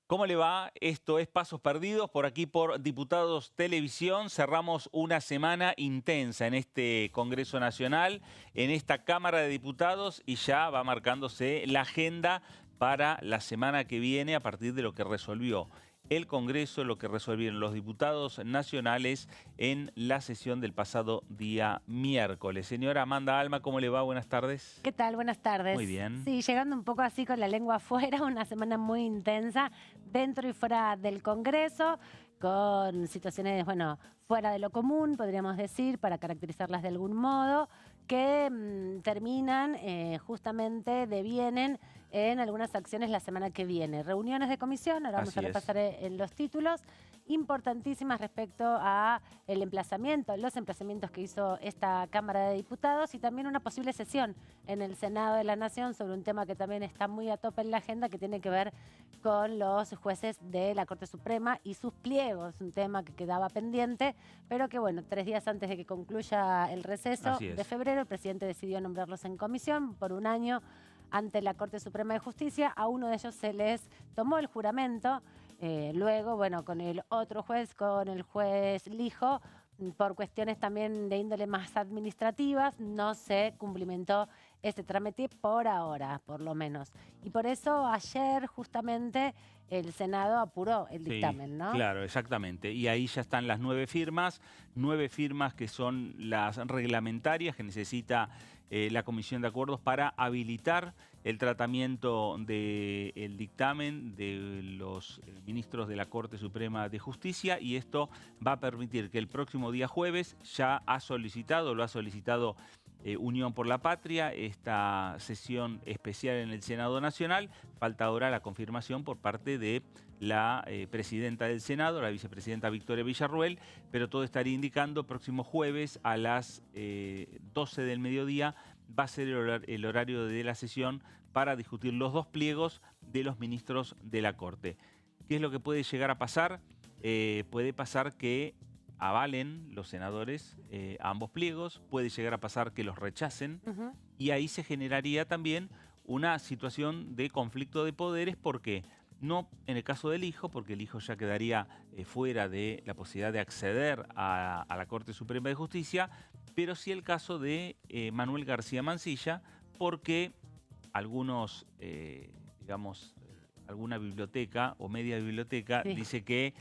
¿Cómo le va? Esto es Pasos Perdidos, por aquí por Diputados Televisión. Cerramos una semana intensa en este Congreso Nacional, en esta Cámara de Diputados, y ya va marcándose la agenda para la semana que viene a partir de lo que resolvió el Congreso, lo que resolvieron los diputados nacionales en la sesión del pasado día miércoles. Señora Amanda Alma, ¿cómo le va? Buenas tardes. ¿Qué tal? Buenas tardes. Muy bien. Sí, llegando un poco así con la lengua afuera, una semana muy intensa dentro y fuera del Congreso, con situaciones, bueno, fuera de lo común, podríamos decir, para caracterizarlas de algún modo, que terminan, justamente devienen en algunas acciones la semana que viene. Reuniones de comisión, ahora vamos Así a repasar es. en los títulos, importantísimas respecto a el emplazamiento, los emplazamientos que hizo esta Cámara de Diputados y también una posible sesión en el Senado de la Nación sobre un tema que también está muy a tope en la agenda, que tiene que ver con los jueces de la Corte Suprema y sus pliegos, un tema que quedaba pendiente, pero que bueno, 3 días antes de que concluya el receso Así es. de febrero, el presidente decidió nombrarlos en comisión por un año ante la Corte Suprema de Justicia. A uno de ellos se les tomó el juramento. Luego, bueno, con el otro juez, con el juez Lijo, por cuestiones también de índole más administrativas, no se cumplimentó ese trámite por ahora, por lo menos. Y por eso ayer justamente el Senado apuró el dictamen, ¿no? Claro, exactamente. Y ahí ya están las 9 firmas que son las reglamentarias que necesita la Comisión de Acuerdos para habilitar el tratamiento del dictamen de los ministros de la Corte Suprema de Justicia, y esto va a permitir que el próximo día jueves lo ha solicitado Unión por la Patria, esta sesión especial en el Senado Nacional. Falta ahora la confirmación por parte de la presidenta del Senado, la vicepresidenta Victoria Villarruel, pero todo estaría indicando próximo jueves a las 12 del mediodía va a ser el horario de la sesión para discutir los 2 pliegos de los ministros de la Corte. ¿Qué es lo que puede llegar a pasar? Puede pasar que avalen los senadores ambos pliegos, puede llegar a pasar que los rechacen, y ahí se generaría también una situación de conflicto de poderes, porque no en el caso del hijo, porque el hijo ya quedaría fuera de la posibilidad de acceder a la Corte Suprema de Justicia, pero sí el caso de Manuel García Mansilla, porque algunos, alguna biblioteca o media biblioteca Sí. dice que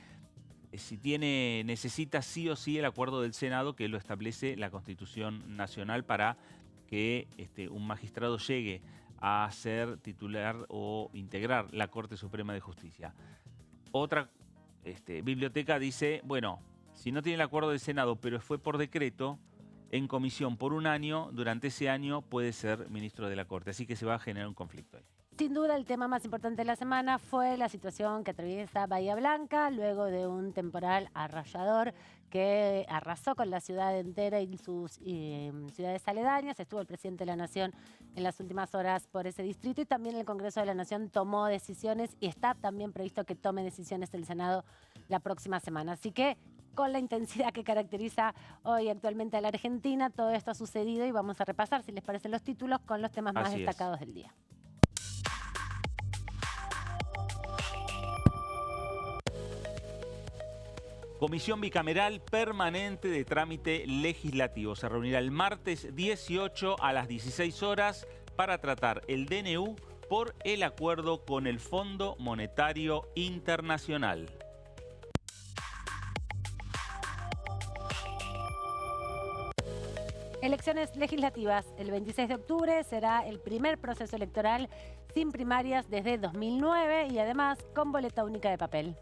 si necesita sí o sí el acuerdo del Senado, que lo establece la Constitución Nacional, para que un magistrado llegue a ser titular o integrar la Corte Suprema de Justicia. Otra biblioteca dice, bueno, si no tiene el acuerdo del Senado, pero fue por decreto, en comisión por un año, durante ese año puede ser ministro de la Corte. Así que se va a generar un conflicto ahí. Sin duda, el tema más importante de la semana fue la situación que atraviesa Bahía Blanca luego de un temporal arrollador que arrasó con la ciudad entera y sus ciudades aledañas. Estuvo el presidente de la Nación en las últimas horas por ese distrito, y también el Congreso de la Nación tomó decisiones, y está también previsto que tome decisiones el Senado la próxima semana. Así que, con la intensidad que caracteriza hoy actualmente a la Argentina, todo esto ha sucedido y vamos a repasar, si les parecen, los títulos con los temas más Así es. destacados del día. Comisión Bicameral Permanente de Trámite Legislativo. Se reunirá el martes 18 a las 16 horas para tratar el DNU por el acuerdo con el Fondo Monetario Internacional. Elecciones legislativas. El 26 de octubre será el primer proceso electoral sin primarias desde 2009 y además con boleta única de papel.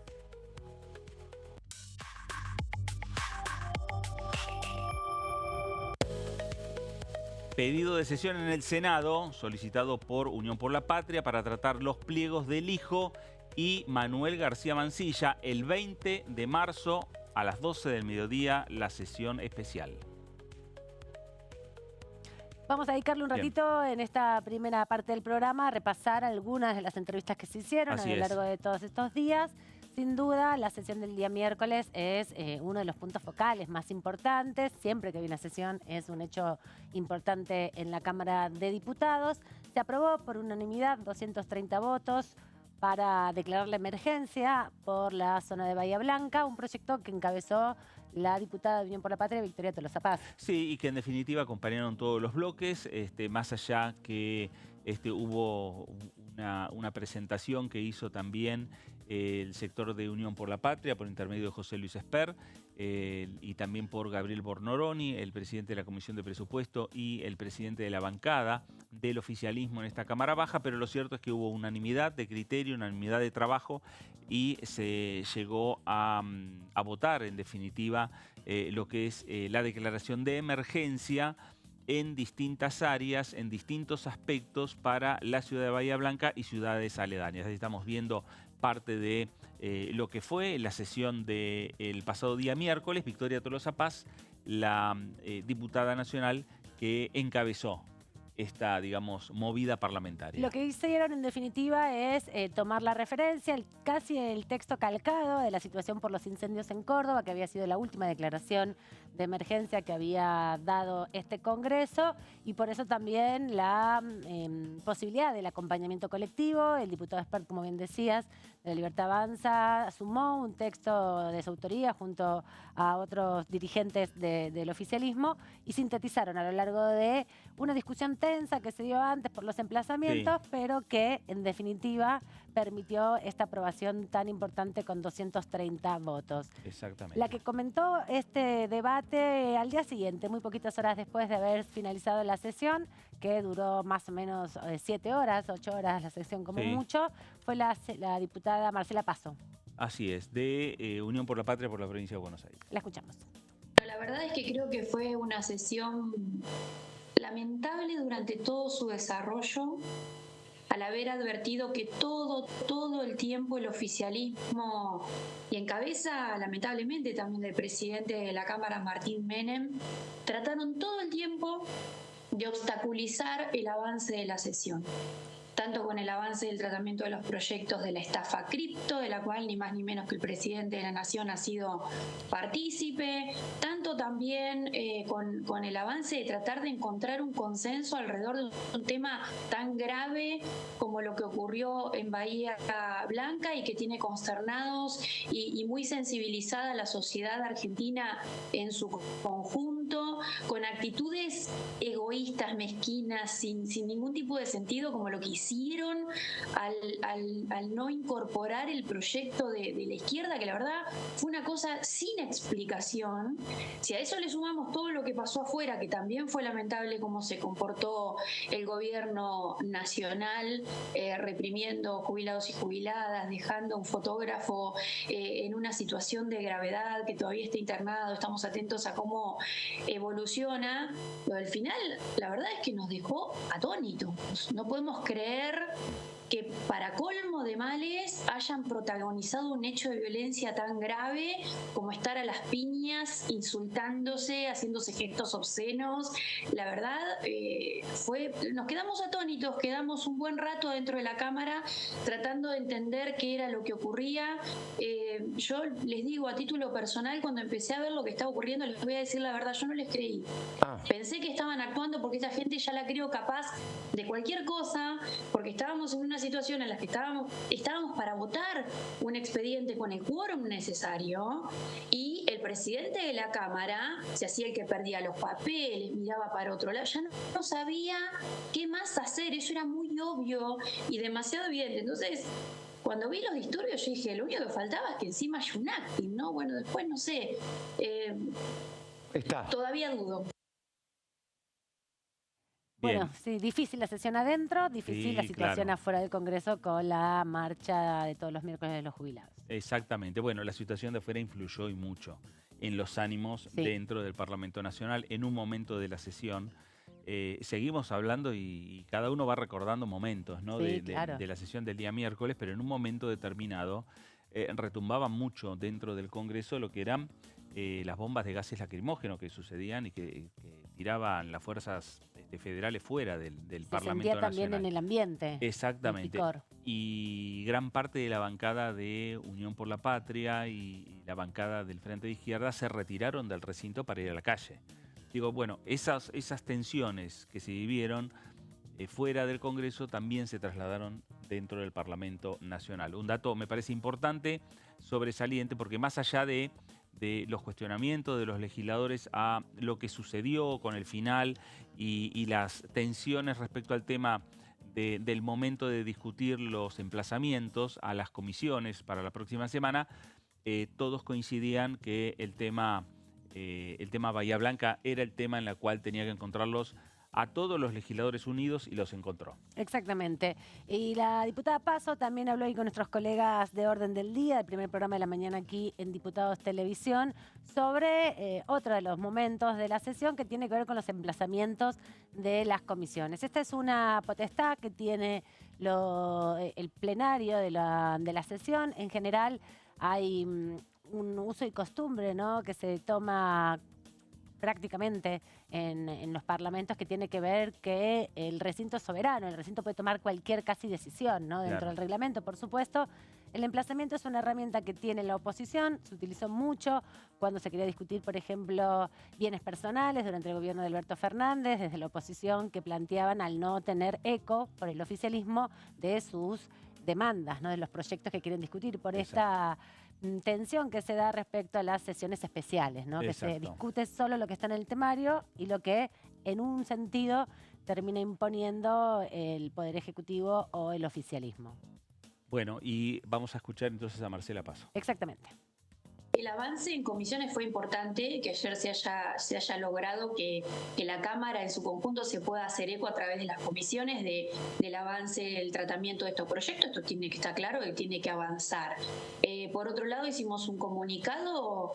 Pedido de sesión en el Senado, solicitado por Unión por la Patria, para tratar los pliegos del hijo y Manuel García Mansilla. El 20 de marzo a las 12 del mediodía, la sesión especial. Vamos a dedicarle un ratito en esta primera parte del programa a repasar algunas de las entrevistas que se hicieron a lo largo de todos estos días. Sin duda, la sesión del día miércoles es uno de los puntos focales más importantes. Siempre que hay una sesión es un hecho importante en la Cámara de Diputados. Se aprobó por unanimidad, 230 votos, para declarar la emergencia por la zona de Bahía Blanca, un proyecto que encabezó la diputada de Unión por la Patria, Victoria Tolosa Paz. Sí, y que en definitiva acompañaron todos los bloques, más allá que hubo una presentación que hizo también el sector de Unión por la Patria por intermedio de José Luis Esper y también por Gabriel Bornoroni, el presidente de la Comisión de Presupuesto y el presidente de la bancada del oficialismo en esta Cámara Baja, pero lo cierto es que hubo unanimidad de criterio, unanimidad de trabajo y se llegó a votar en definitiva lo que es la declaración de emergencia en distintas áreas, en distintos aspectos para la ciudad de Bahía Blanca y ciudades aledañas. Ahí estamos viendo parte de lo que fue la sesión del pasado día miércoles. Victoria Tolosa Paz, la diputada nacional que encabezó esta, digamos, movida parlamentaria. Lo que hicieron en definitiva es tomar la referencia, casi el texto calcado de la situación por los incendios en Córdoba, que había sido la última declaración de emergencia que había dado este Congreso, y por eso también la posibilidad del acompañamiento colectivo. El diputado Espert, como bien decías, de La Libertad Avanza, sumó un texto de su autoría junto a otros dirigentes del oficialismo y sintetizaron a lo largo de una discusión tensa que se dio antes por los emplazamientos, sí, pero que en definitiva permitió esta aprobación tan importante con 230 votos. Exactamente. La que comentó este debate al día siguiente, muy poquitas horas después de haber finalizado la sesión, que duró más o menos 7 horas, 8 horas la sesión como mucho, fue la diputada Marcela Paso. Así es, de Unión por la Patria por la provincia de Buenos Aires. La escuchamos. La verdad es que creo que fue una sesión lamentable durante todo su desarrollo, al haber advertido que todo el tiempo el oficialismo, y en cabeza lamentablemente también del presidente de la Cámara, Martín Menem, trataron todo el tiempo de obstaculizar el avance de la sesión. Tanto con el avance del tratamiento de los proyectos de la estafa cripto, de la cual ni más ni menos que el presidente de la Nación ha sido partícipe, tanto también con el avance de tratar de encontrar un consenso alrededor de un tema tan grave como lo que ocurrió en Bahía Blanca y que tiene consternados y muy sensibilizada a la sociedad argentina en su conjunto, con actitudes egoístas, mezquinas, sin ningún tipo de sentido, como lo que hicieron al no incorporar el proyecto de la izquierda, que la verdad fue una cosa sin explicación. Si a eso le sumamos todo lo que pasó afuera, que también fue lamentable cómo se comportó el gobierno nacional, reprimiendo jubilados y jubiladas, dejando a un fotógrafo en una situación de gravedad, que todavía está internado, estamos atentos a cómo evoluciona, pero al final la verdad es que nos dejó atónitos. No podemos creer que para colmo de males hayan protagonizado un hecho de violencia tan grave como estar a las piñas, insultándose, haciéndose gestos obscenos. La verdad, nos quedamos atónitos, quedamos un buen rato dentro de la Cámara tratando de entender qué era lo que ocurría. Yo les digo a título personal, cuando empecé a ver lo que estaba ocurriendo, les voy a decir la verdad, yo no les creí. Pensé que estaban actuando porque esta gente ya la creo capaz de cualquier cosa, porque estábamos en una situación en la que estábamos para votar un expediente con el quórum necesario y el presidente de la Cámara se hacía el que perdía los papeles, miraba para otro lado, ya no sabía qué más hacer. Eso era muy obvio y demasiado evidente. Entonces, cuando vi los disturbios, yo dije, lo único que faltaba es que encima hay un acting, ¿no? Bueno, después no sé. Todavía dudo. Bueno, sí, difícil la sesión adentro, difícil la situación afuera del Congreso con la marcha de todos los miércoles de los jubilados. Exactamente. Bueno, la situación de afuera influyó y mucho en los ánimos dentro del Parlamento Nacional. En un momento de la sesión, seguimos hablando y cada uno va recordando momentos, ¿no? de la sesión del día miércoles, pero en un momento determinado retumbaba mucho dentro del Congreso lo que eran las bombas de gases lacrimógenos que sucedían y que tiraban las fuerzas federales fuera del Parlamento Nacional. También en el ambiente. Exactamente. Y gran parte de la bancada de Unión por la Patria y la bancada del Frente de Izquierda se retiraron del recinto para ir a la calle. Digo, bueno, esas tensiones que se vivieron fuera del Congreso también se trasladaron dentro del Parlamento Nacional. Un dato me parece importante, sobresaliente, porque más allá de los cuestionamientos de los legisladores a lo que sucedió con el final y las tensiones respecto al tema del momento de discutir los emplazamientos a las comisiones para la próxima semana, todos coincidían que el tema Bahía Blanca era el tema en el cual tenía que encontrarlos a todos los legisladores unidos y los encontró. Exactamente. Y la diputada Paso también habló ahí con nuestros colegas de Orden del Día, el primer programa de la mañana aquí en Diputados Televisión, sobre otro de los momentos de la sesión que tiene que ver con los emplazamientos de las comisiones. Esta es una potestad que tiene el plenario de la sesión. En general hay un uso y costumbre, ¿no?, que se toma prácticamente en los parlamentos, que tiene que ver que el recinto es soberano, el recinto puede tomar cualquier casi decisión, ¿no?, dentro del reglamento, por supuesto. El emplazamiento es una herramienta que tiene la oposición, se utilizó mucho cuando se quería discutir, por ejemplo, bienes personales durante el gobierno de Alberto Fernández, desde la oposición, que planteaban al no tener eco por el oficialismo de sus demandas, ¿no?, de los proyectos que quieren discutir, por esta tensión que se da respecto a las sesiones especiales, ¿no?, que se discute solo lo que está en el temario y lo que en un sentido termina imponiendo el Poder Ejecutivo o el oficialismo. Bueno, y vamos a escuchar entonces a Marcela Paso. Exactamente. El avance en comisiones fue importante, que ayer se haya logrado que la Cámara en su conjunto se pueda hacer eco a través de las comisiones del avance del tratamiento de estos proyectos. Esto tiene que estar claro y tiene que avanzar. Por otro lado, hicimos un comunicado,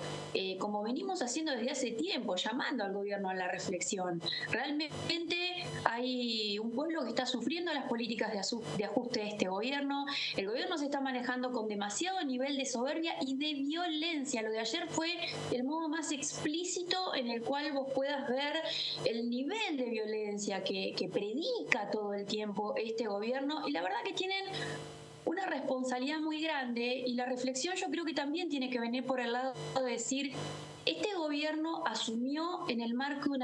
como venimos haciendo desde hace tiempo, llamando al gobierno a la reflexión. Realmente hay un pueblo que está sufriendo las políticas de ajuste de este gobierno. El gobierno se está manejando con demasiado nivel de soberbia y de violencia. Lo de ayer fue el modo más explícito en el cual vos puedas ver el nivel de violencia que predica todo el tiempo este gobierno, y la verdad que tienen una responsabilidad muy grande, y la reflexión yo creo que también tiene que venir por el lado de decir: este gobierno asumió en el marco de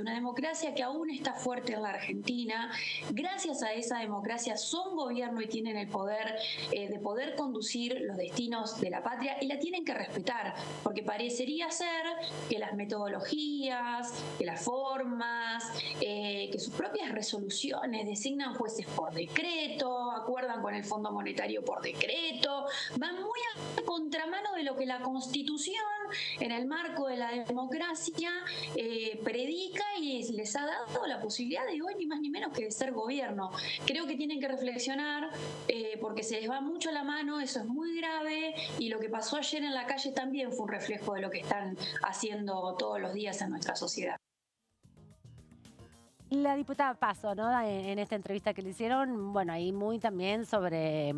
una democracia que aún está fuerte en la Argentina. Gracias a esa democracia son gobierno y tienen el poder de poder conducir los destinos de la patria, y la tienen que respetar, porque parecería ser que las metodologías, que las formas, que sus propias resoluciones designan jueces por decreto, acuerdan con el Fondo Monetario por decreto, van muy a contramano de lo que la Constitución en el marco de la democracia predica y les ha dado la posibilidad de hoy ni más ni menos que de ser gobierno. Creo que tienen que reflexionar porque se les va mucho la mano, eso es muy grave, y lo que pasó ayer en la calle también fue un reflejo de lo que están haciendo todos los días en nuestra sociedad. La diputada Paso, ¿no?, en esta entrevista que le hicieron, bueno, ahí muy también sobre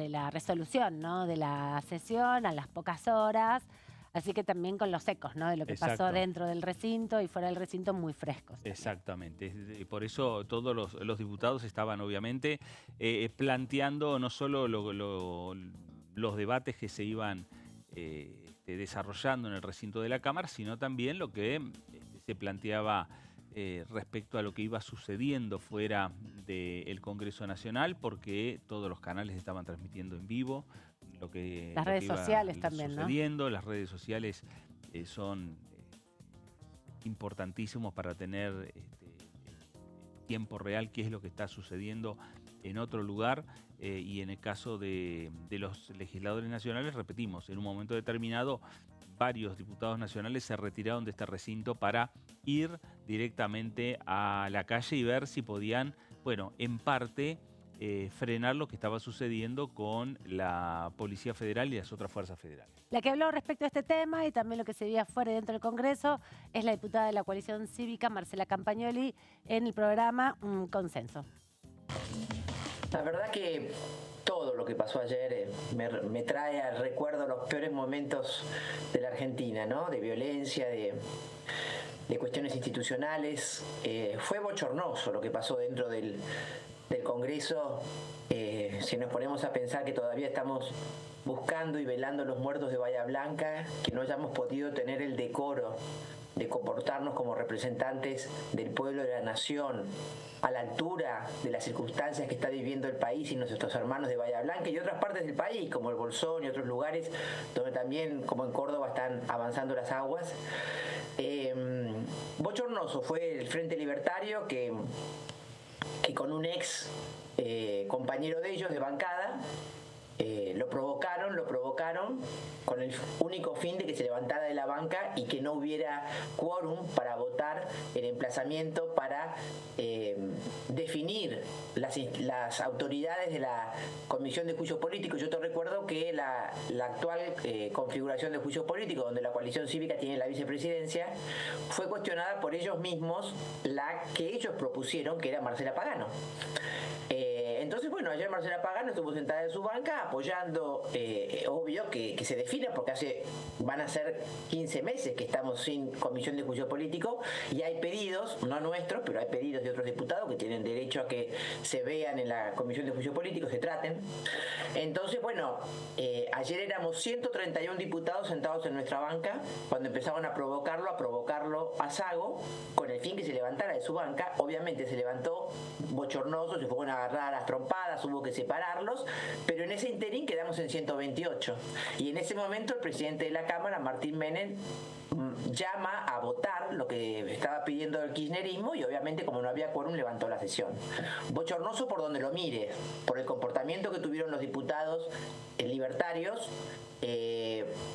la resolución, ¿no?, de la sesión a las pocas horas, así que también con los ecos, ¿no?, de lo que pasó dentro del recinto y fuera del recinto muy frescos. Exactamente, por eso todos los diputados estaban obviamente planteando no solo los debates que se iban desarrollando en el recinto de la Cámara, sino también lo que se planteaba respecto a lo que iba sucediendo fuera del Congreso Nacional, porque todos los canales estaban transmitiendo en vivo las redes sociales también, sucediendo, ¿no? Las redes sociales son importantísimos para tener tiempo real qué es lo que está sucediendo en otro lugar, y en el caso de los legisladores nacionales, repetimos, en un momento determinado varios diputados nacionales se retiraron de este recinto para ir directamente a la calle y ver si podían, bueno, en parte frenar lo que estaba sucediendo con la Policía Federal y las otras fuerzas federales. La que habló respecto a este tema y también lo que se veía fuera y dentro del Congreso es la diputada de la Coalición Cívica, Marcela Campagnoli, en el programa Consenso. La verdad que todo lo que pasó ayer me trae al recuerdo los peores momentos de la Argentina, ¿no? De violencia, de cuestiones institucionales. Fue bochornoso lo que pasó dentro del Congreso. Si nos ponemos a pensar que todavía estamos buscando y velando los muertos de Bahía Blanca, que no hayamos podido tener el decoro de comportarnos como representantes del pueblo de la nación, a la altura de las circunstancias que está viviendo el país y nuestros hermanos de Bahía Blanca y otras partes del país, como el Bolsón y otros lugares donde también, como en Córdoba, están avanzando las aguas. Bochornoso fue el Frente Libertario que con un ex compañero de ellos de bancada lo provocaron con el único fin de que se levantara de la banca y que no hubiera quórum para votar el emplazamiento para definir las autoridades de la Comisión de Juicio Político. Yo te recuerdo que la actual configuración de juicio político, donde la coalición cívica tiene la vicepresidencia, fue cuestionada por ellos mismos, la que ellos propusieron, que era Marcela Pagano. Entonces, bueno, ayer Marcela Pagano estuvo sentada en su banca apoyando, obvio, que se defina, porque van a ser 15 meses que estamos sin comisión de juicio político y hay pedidos, no nuestros, pero hay pedidos de otros diputados que tienen derecho a que se vean en la comisión de juicio político, se traten. Entonces, bueno, ayer éramos 131 diputados sentados en nuestra banca cuando empezaron a provocarlo a Sago, con el fin que se levantara de su banca. Obviamente se levantó bochornoso, se fueron a agarrar a las trompadas, hubo que separarlos, pero en ese interín quedamos en 128. Y en ese momento el presidente de la Cámara, Martín Menem, llama a votar lo que estaba pidiendo el kirchnerismo y obviamente, como no había quórum, levantó la sesión. Bochornoso por donde lo mire, por el comportamiento que tuvieron los diputados libertarios,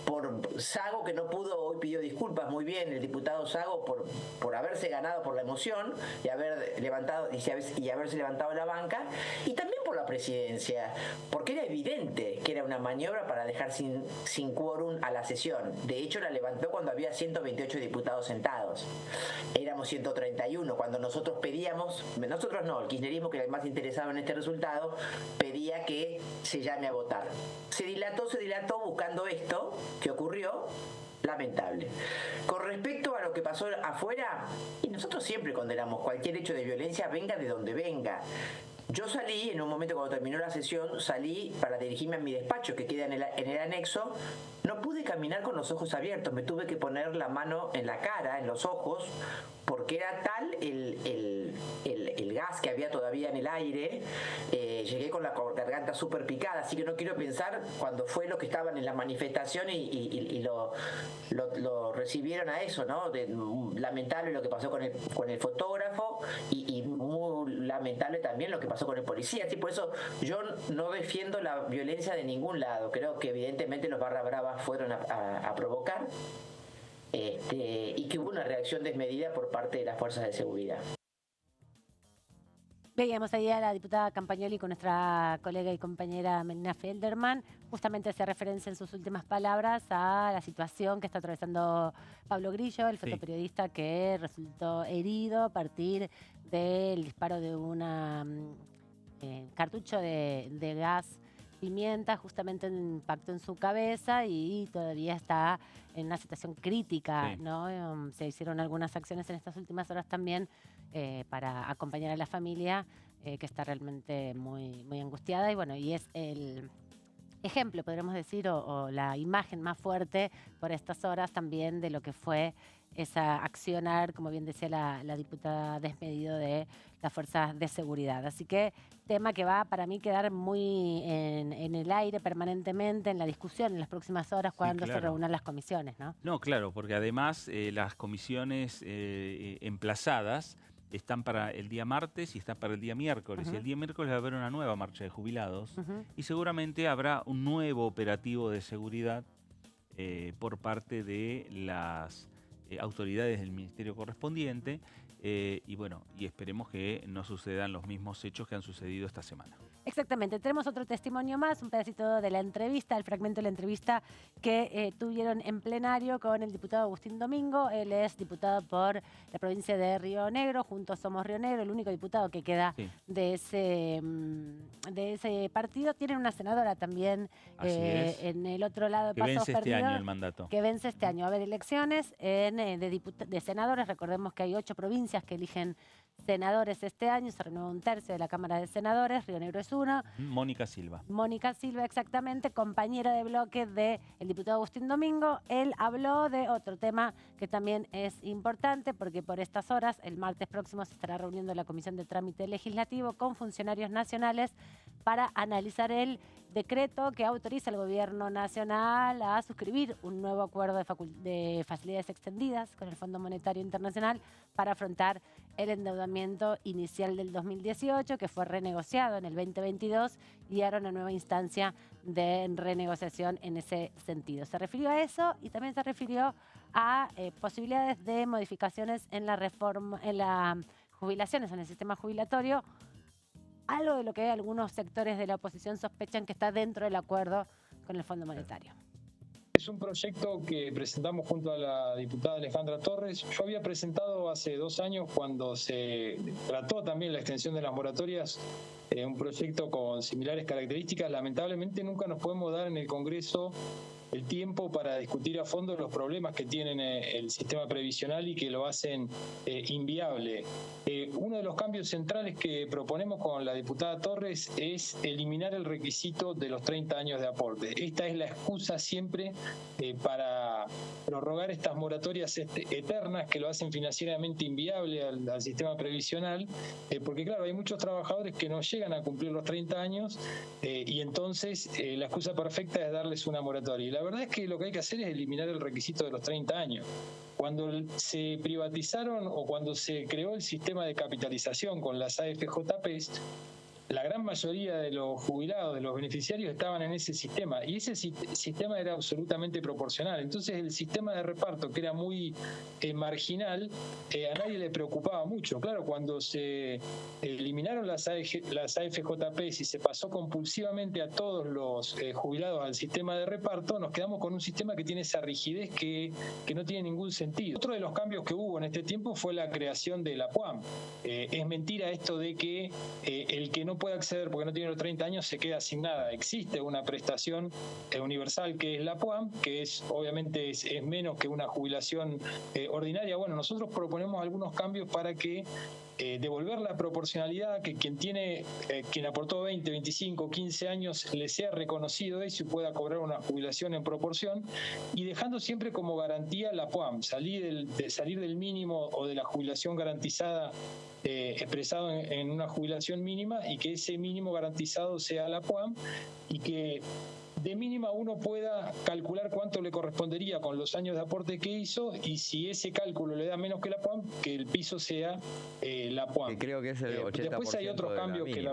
por Sago, que no pudo, hoy pidió disculpas muy bien el diputado Sago por haberse ganado por la emoción y haberse levantado la banca, y también por la presidencia, porque era evidente que era una maniobra para dejar sin quórum a la sesión. De hecho, la levantó cuando había 128 diputados sentados. Éramos 131. Cuando nosotros pedíamos, nosotros no, el kirchnerismo, que era el más interesado en este resultado, pedía que se llame a votar. Se dilató buscando esto que ocurrió. Lamentable. Con respecto a lo que pasó afuera, y nosotros siempre condenamos cualquier hecho de violencia, venga de donde venga. Yo salí, en un momento cuando terminó la sesión, salí para dirigirme a mi despacho, que queda en el anexo. No pude caminar con los ojos abiertos, me tuve que poner la mano en la cara, en los ojos, porque era tal el gas que había todavía en el aire. Llegué con la garganta súper picada, así que no quiero pensar cuando fue los que estaban en la manifestación y lo recibieron a eso, ¿no? Lamentable lo que pasó con el fotógrafo y muy lamentable también lo que pasó con el policía. Así, por eso yo no defiendo la violencia de ningún lado. Creo que evidentemente los barra bravas fueron a provocar y que hubo una reacción desmedida por parte de las fuerzas de seguridad. Veíamos ahí a la diputada Campagnoli con nuestra colega y compañera Melina Felderman. Justamente hacía referencia en sus últimas palabras a la situación que está atravesando Pablo Grillo, el fotoperiodista que resultó herido a partir del disparo de un cartucho de gas pimienta, justamente impactó en su cabeza y todavía está en una situación crítica, ¿no? Se hicieron algunas acciones en estas últimas horas también para acompañar a la familia, que está realmente muy, muy angustiada. Y bueno, y es el ejemplo, podríamos decir, o la imagen más fuerte por estas horas también de lo que fue esa accionar, como bien decía la diputada, desmedido de las fuerzas de seguridad. Así que tema que va para mí quedar muy en el aire permanentemente, en la discusión en las próximas horas cuando se reúnan las comisiones, ¿no? No, claro, porque además las comisiones emplazadas están para el día martes y están para el día miércoles. Y el día miércoles va a haber una nueva marcha de jubilados y seguramente habrá un nuevo operativo de seguridad por parte de las autoridades del ministerio correspondiente y bueno, y esperemos que no sucedan los mismos hechos que han sucedido esta semana. Exactamente. Tenemos otro testimonio más, un pedacito de la entrevista, el fragmento de la entrevista que tuvieron en plenario con el diputado Agustín Domingo. Él es diputado por la provincia de Río Negro, Juntos Somos Río Negro, el único diputado que queda de ese partido. Tienen una senadora también en el otro lado. Que vence este año el mandato. Que vence este año. Va a haber elecciones de senadores. Recordemos que hay 8 provincias que eligen senadores este año, se renueva un tercio de la Cámara de Senadores, Río Negro es uno. Mónica Silva. Mónica Silva, exactamente, compañera de bloque del diputado Agustín Domingo. Él habló de otro tema que también es importante, porque por estas horas, el martes próximo, se estará reuniendo la Comisión de Trámite Legislativo con funcionarios nacionales para analizar el decreto que autoriza al Gobierno Nacional a suscribir un nuevo acuerdo de facilidades extendidas con el Fondo Monetario Internacional para afrontar el endeudamiento inicial del 2018, que fue renegociado en el 2022 y ahora una nueva instancia de renegociación en ese sentido. Se refirió a eso y también se refirió a posibilidades de modificaciones en la reforma, en las jubilaciones, en el sistema jubilatorio, algo de lo que algunos sectores de la oposición sospechan que está dentro del acuerdo con el Fondo Monetario. Es un proyecto que presentamos junto a la diputada Alejandra Torres. Yo había presentado hace 2 años, cuando se trató también la extensión de las moratorias, un proyecto con similares características. Lamentablemente nunca nos podemos dar en el Congreso el tiempo para discutir a fondo los problemas que tienen el sistema previsional y que lo hacen inviable. Uno de los cambios centrales que proponemos con la diputada Torres es eliminar el requisito de los 30 años de aporte. Esta es la excusa siempre para prorrogar estas moratorias eternas que lo hacen financieramente inviable al sistema previsional, porque claro, hay muchos trabajadores que no llegan a cumplir los 30 años y entonces la excusa perfecta es darles una moratoria. Y la verdad es que lo que hay que hacer es eliminar el requisito de los 30 años. Cuando se privatizaron o cuando se creó el sistema de capitalización con las AFJPs, la gran mayoría de los jubilados, de los beneficiarios, estaban en ese sistema y ese sistema era absolutamente proporcional. Entonces el sistema de reparto, que era muy marginal, a nadie le preocupaba mucho. Claro, cuando se eliminaron las AFJPs y se pasó compulsivamente a todos los jubilados al sistema de reparto, nos quedamos con un sistema que tiene esa rigidez que no tiene ningún sentido. Otro de los cambios que hubo en este tiempo fue la creación de la PUAM. Es mentira esto de que el que no puede acceder porque no tiene los 30 años se queda sin nada. Existe una prestación universal que es la PUAM, que obviamente es menos que una jubilación ordinaria. Bueno, nosotros proponemos algunos cambios para que devolver la proporcionalidad, que quien aportó 20, 25, 15 años le sea reconocido eso y pueda cobrar una jubilación en proporción, y dejando siempre como garantía la PUAM, salir del mínimo o de la jubilación garantizada expresado en una jubilación mínima, y que ese mínimo garantizado sea la PUAM, y que de mínima uno pueda calcular cuánto le correspondería con los años de aporte que hizo, y si ese cálculo le da menos que la PUAM, que el piso sea la PUAM. Que creo que es el 80% después hay otros cambios que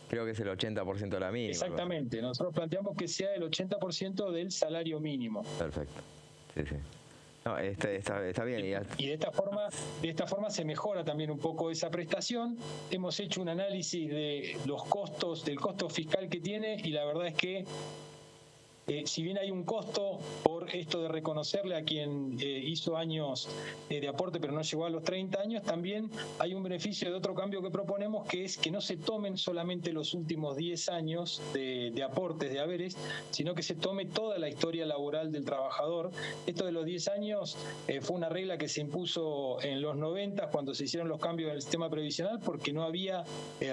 creo que es el 80% de la mínima. Exactamente, nosotros planteamos que sea el 80% del salario mínimo. Perfecto, sí, sí. No, está bien. Y de esta forma se mejora también un poco esa prestación. Hemos hecho un análisis de los costos, del costo fiscal que tiene, y la verdad es que si bien hay un costo por esto de reconocerle a quien hizo años de aporte pero no llegó a los 30 años, también hay un beneficio de otro cambio que proponemos, que es que no se tomen solamente los últimos 10 años de aportes, de haberes, sino que se tome toda la historia laboral del trabajador. Esto de los 10 años fue una regla que se impuso en los 90 cuando se hicieron los cambios en el sistema previsional, porque no había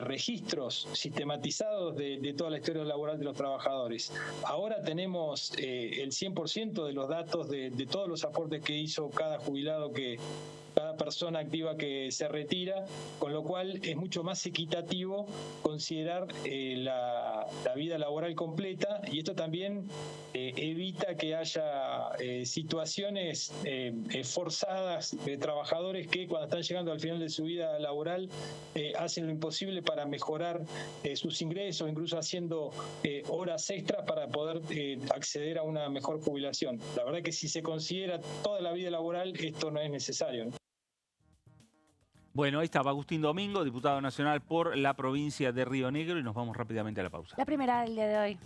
registros sistematizados de toda la historia laboral de los trabajadores. Ahora tenemos el 100% de los datos de todos los aportes que hizo cada jubilado, cada persona activa que se retira, con lo cual es mucho más equitativo considerar la vida laboral completa, y esto también evita que haya situaciones forzadas de trabajadores que cuando están llegando al final de su vida laboral hacen lo imposible para mejorar sus ingresos, incluso haciendo horas extras para poder acceder a una mejor jubilación. La verdad que si se considera toda la vida laboral, esto no es necesario, ¿no? Bueno, ahí estaba Agustín Domingo, diputado nacional por la provincia de Río Negro, y nos vamos rápidamente a la pausa. La primera del día de hoy.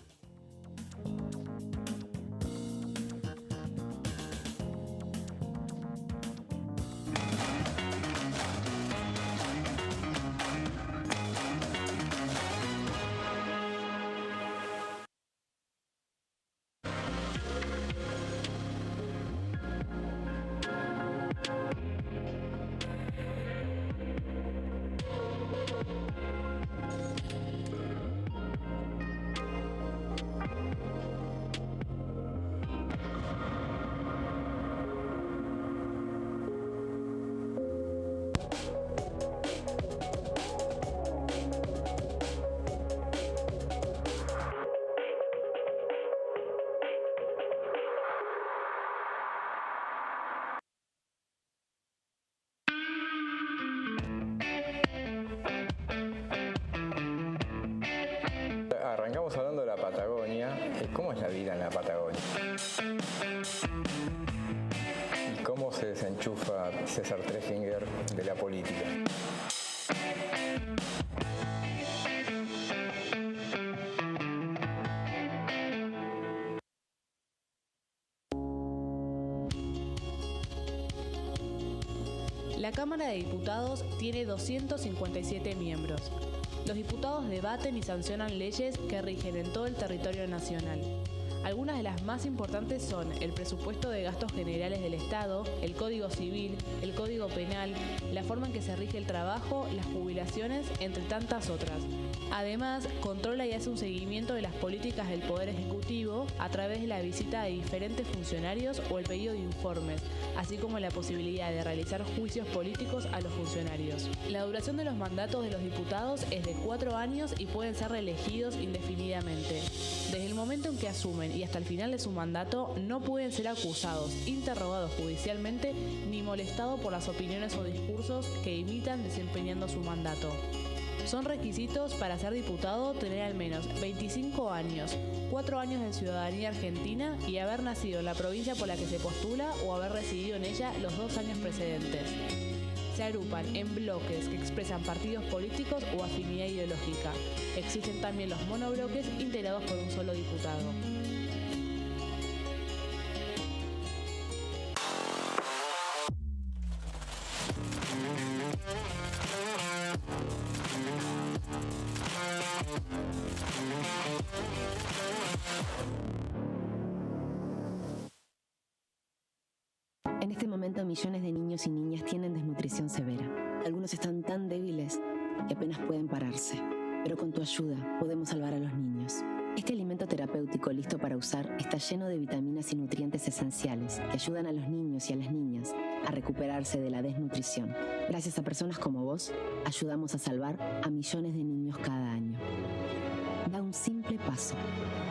Patagonia. ¿Y cómo se desenchufa César Treffinger de la política? La Cámara de Diputados tiene 257 miembros. Los diputados debaten y sancionan leyes que rigen en todo el territorio nacional. Algunas de las más importantes son el presupuesto de gastos generales del Estado, el Código Civil, el Código Penal, la forma en que se rige el trabajo, las jubilaciones, entre tantas otras. Además, controla y hace un seguimiento de las políticas del Poder Ejecutivo a través de la visita de diferentes funcionarios o el pedido de informes, así como la posibilidad de realizar juicios políticos a los funcionarios. La duración de los mandatos de los diputados es de 4 años y pueden ser reelegidos indefinidamente. Desde el momento en que asumen y hasta el final de su mandato, no pueden ser acusados, interrogados judicialmente, ni molestados por las opiniones o discursos que imitan desempeñando su mandato. Son requisitos para ser diputado tener al menos 25 años, 4 años de ciudadanía argentina y haber nacido en la provincia por la que se postula o haber residido en ella los 2 años precedentes. Se agrupan en bloques que expresan partidos políticos o afinidad ideológica. Existen también los monobloques integrados por un solo diputado. En este momento, millones de niños y niñas tienen desnutrición severa. Algunos están tan débiles que apenas pueden pararse. Pero con tu ayuda podemos salvar a los niños. Este alimento terapéutico listo para usar está lleno de vitaminas y nutrientes esenciales que ayudan a los niños y a las niñas a recuperarse de la desnutrición. Gracias a personas como vos, ayudamos a salvar a millones de niños cada año. Da un simple paso.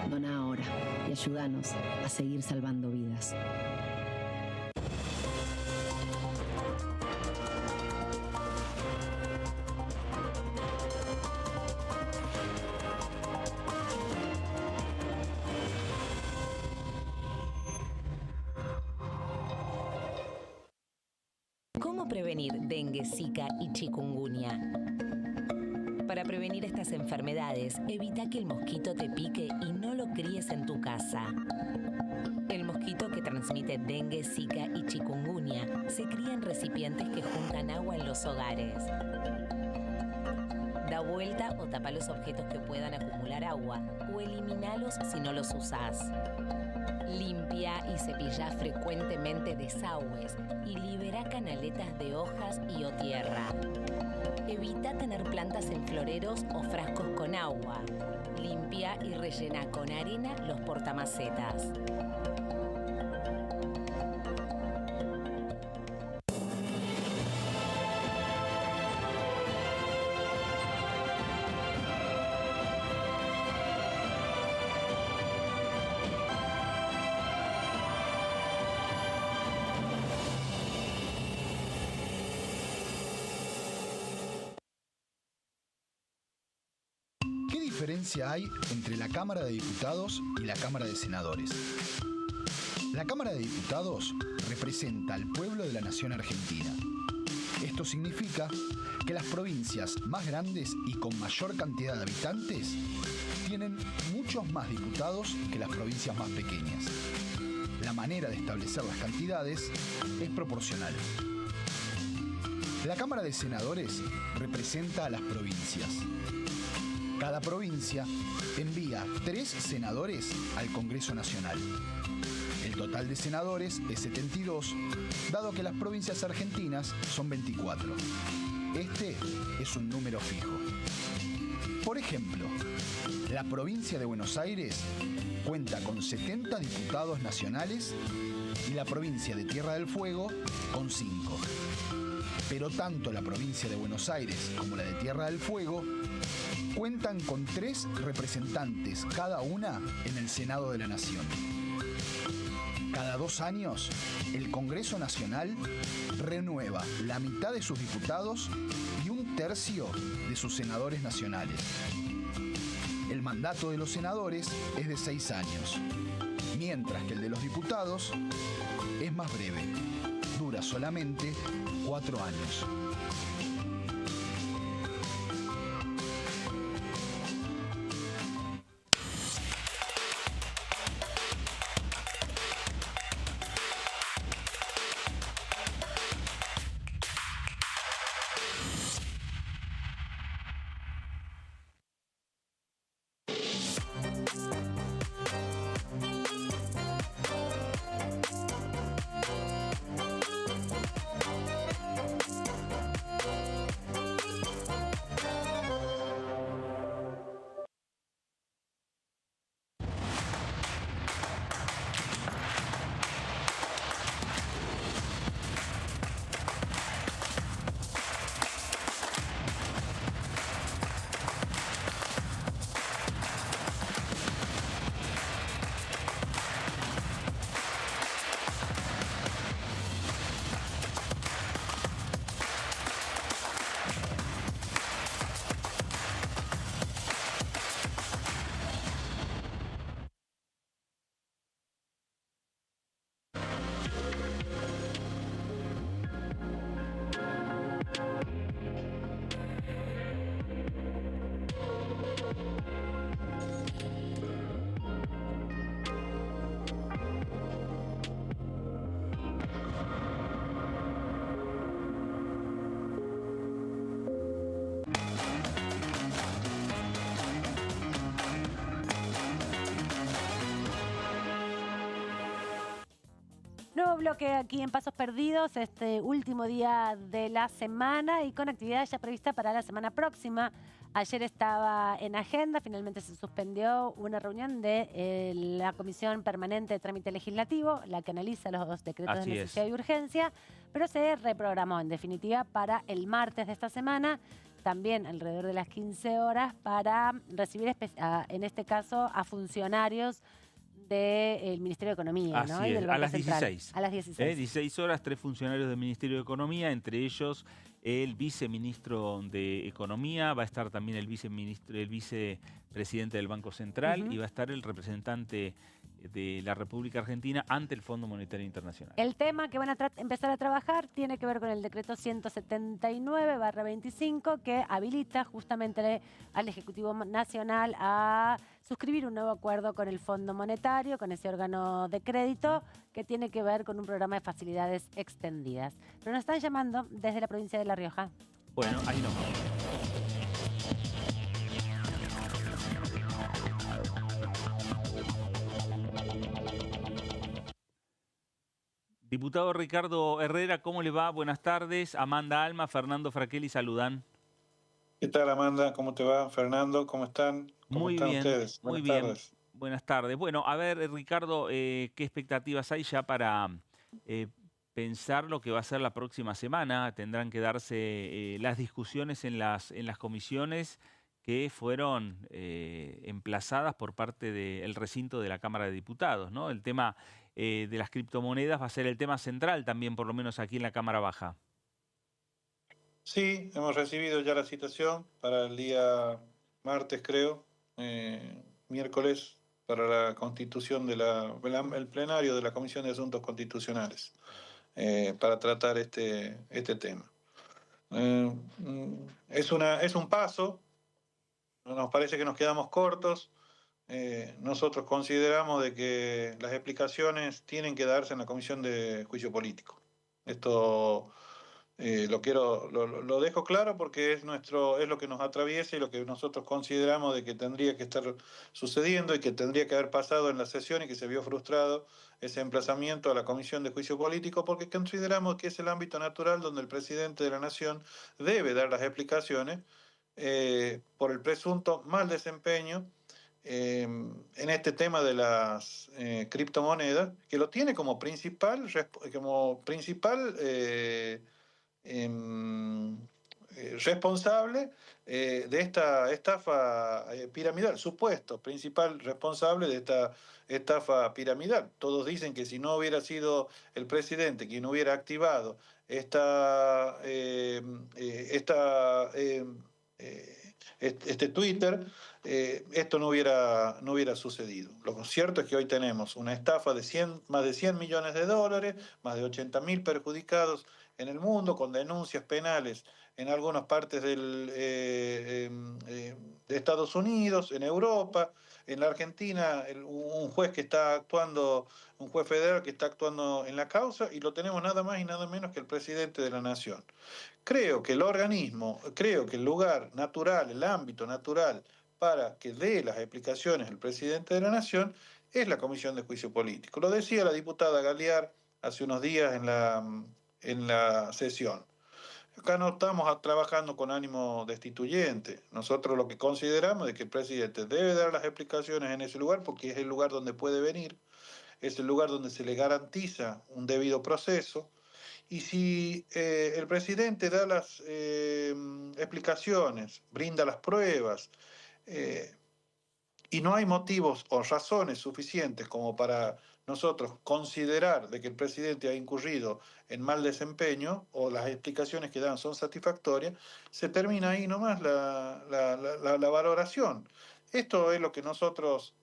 Dona ahora y ayúdanos a seguir salvando vidas. ¿Cómo prevenir dengue, zika y chikungunya? Para prevenir estas enfermedades, evita que el mosquito te pique y no lo críes en tu casa. El mosquito que transmite dengue, zika y chikungunya se cría en recipientes que juntan agua en los hogares. Da vuelta o tapa los objetos que puedan acumular agua o eliminalos si no los usás. Limpia y cepilla frecuentemente desagües y libera canaletas de hojas y o tierra. Evita tener plantas en floreros o frascos con agua. Limpia y rellena con arena los portamacetas. ¿Qué diferencia hay entre la Cámara de Diputados y la Cámara de Senadores? La Cámara de Diputados representa al pueblo de la nación argentina. Esto significa que las provincias más grandes y con mayor cantidad de habitantes tienen muchos más diputados que las provincias más pequeñas. La manera de establecer las cantidades es proporcional. La Cámara de Senadores representa a las provincias. Cada provincia envía 3 senadores al Congreso Nacional. El total de senadores es 72, dado que las provincias argentinas son 24. Este es un número fijo. Por ejemplo, la provincia de Buenos Aires cuenta con 70 diputados nacionales y la provincia de Tierra del Fuego con 5. Pero tanto la provincia de Buenos Aires como la de Tierra del Fuego cuentan con 3 representantes cada una en el Senado de la Nación. Cada 2 años, el Congreso Nacional renueva la mitad de sus diputados y 1/3 de sus senadores nacionales. El mandato de los senadores es de 6 años, mientras que el de los diputados es más breve. Dura solamente 4 años. Nuevo bloque aquí en Pasos Perdidos, este último día de la semana y con actividades ya previstas para la semana próxima. Ayer estaba en agenda, finalmente se suspendió una reunión de la Comisión Permanente de Trámite Legislativo, la que analiza los decretos de necesidad y urgencia, pero se reprogramó en definitiva para el martes de esta semana, también alrededor de las 15 horas, para recibir en este caso a funcionarios del Ministerio de Economía, ¿no? Y del Banco a las Central. 16. A las 16. 16 horas, 3 funcionarios del Ministerio de Economía, entre ellos el viceministro de Economía, va a estar también el vicepresidente del Banco Central y va a estar el representante de la República Argentina ante el Fondo Monetario Internacional. El tema que van a empezar a trabajar tiene que ver con el decreto 179/25 que habilita justamente al Ejecutivo Nacional a suscribir un nuevo acuerdo con el Fondo Monetario, con ese órgano de crédito que tiene que ver con un programa de facilidades extendidas. Pero nos están llamando desde la provincia de La Rioja. Bueno, ahí nos vamos. Diputado Ricardo Herrera, ¿cómo le va? Buenas tardes. Amanda Alma, Fernando Fraquelli, saludan. ¿Qué tal, Amanda? ¿Cómo te va? Fernando, ¿cómo están? ¿Cómo Muy están bien, ustedes? muy Buenas bien. tardes. Buenas tardes. Bueno, a ver, Ricardo, ¿qué expectativas hay ya para pensar lo que va a ser la próxima semana? Tendrán que darse las discusiones en las comisiones que fueron emplazadas por parte del recinto de la Cámara de Diputados, ¿no? El tema de las criptomonedas va a ser el tema central también, por lo menos aquí en la Cámara Baja. Sí, hemos recibido ya la citación para el día martes, creo, miércoles, para la constitución el plenario de la Comisión de Asuntos Constitucionales, para tratar este tema. Es un paso, nos parece que nos quedamos cortos. Nosotros consideramos de que las explicaciones tienen que darse en la Comisión de Juicio Político. Esto lo dejo claro porque es lo que nos atraviesa y lo que nosotros consideramos de que tendría que estar sucediendo y que tendría que haber pasado en la sesión y que se vio frustrado ese emplazamiento a la Comisión de Juicio Político porque consideramos que es el ámbito natural donde el presidente de la Nación debe dar las explicaciones por el presunto mal desempeño en este tema de las criptomonedas, que lo tiene como principal responsable de esta estafa piramidal, supuesto principal responsable de esta estafa piramidal. Todos dicen que si no hubiera sido el presidente quien hubiera activado este Twitter, esto no hubiera sucedido. Lo cierto es que hoy tenemos una estafa de más de 100 millones de dólares, más de 80.000 perjudicados en el mundo, con denuncias penales en algunas partes de Estados Unidos, en Europa, en la Argentina, un juez un juez federal que está actuando en la causa, y lo tenemos nada más y nada menos que el presidente de la Nación. Creo que el lugar natural, el ámbito natural para que dé las explicaciones el presidente de la Nación es la Comisión de Juicio Político. Lo decía la diputada Galear hace unos días en la sesión. Acá no estamos trabajando con ánimo destituyente. Nosotros lo que consideramos es que el presidente debe dar las explicaciones en ese lugar porque es el lugar donde puede venir, es el lugar donde se le garantiza un debido proceso. Y si el presidente da las explicaciones, brinda las pruebas, y no hay motivos o razones suficientes como para nosotros considerar de que el presidente ha incurrido en mal desempeño o las explicaciones que dan son satisfactorias, se termina ahí nomás la valoración. Esto es lo que nosotros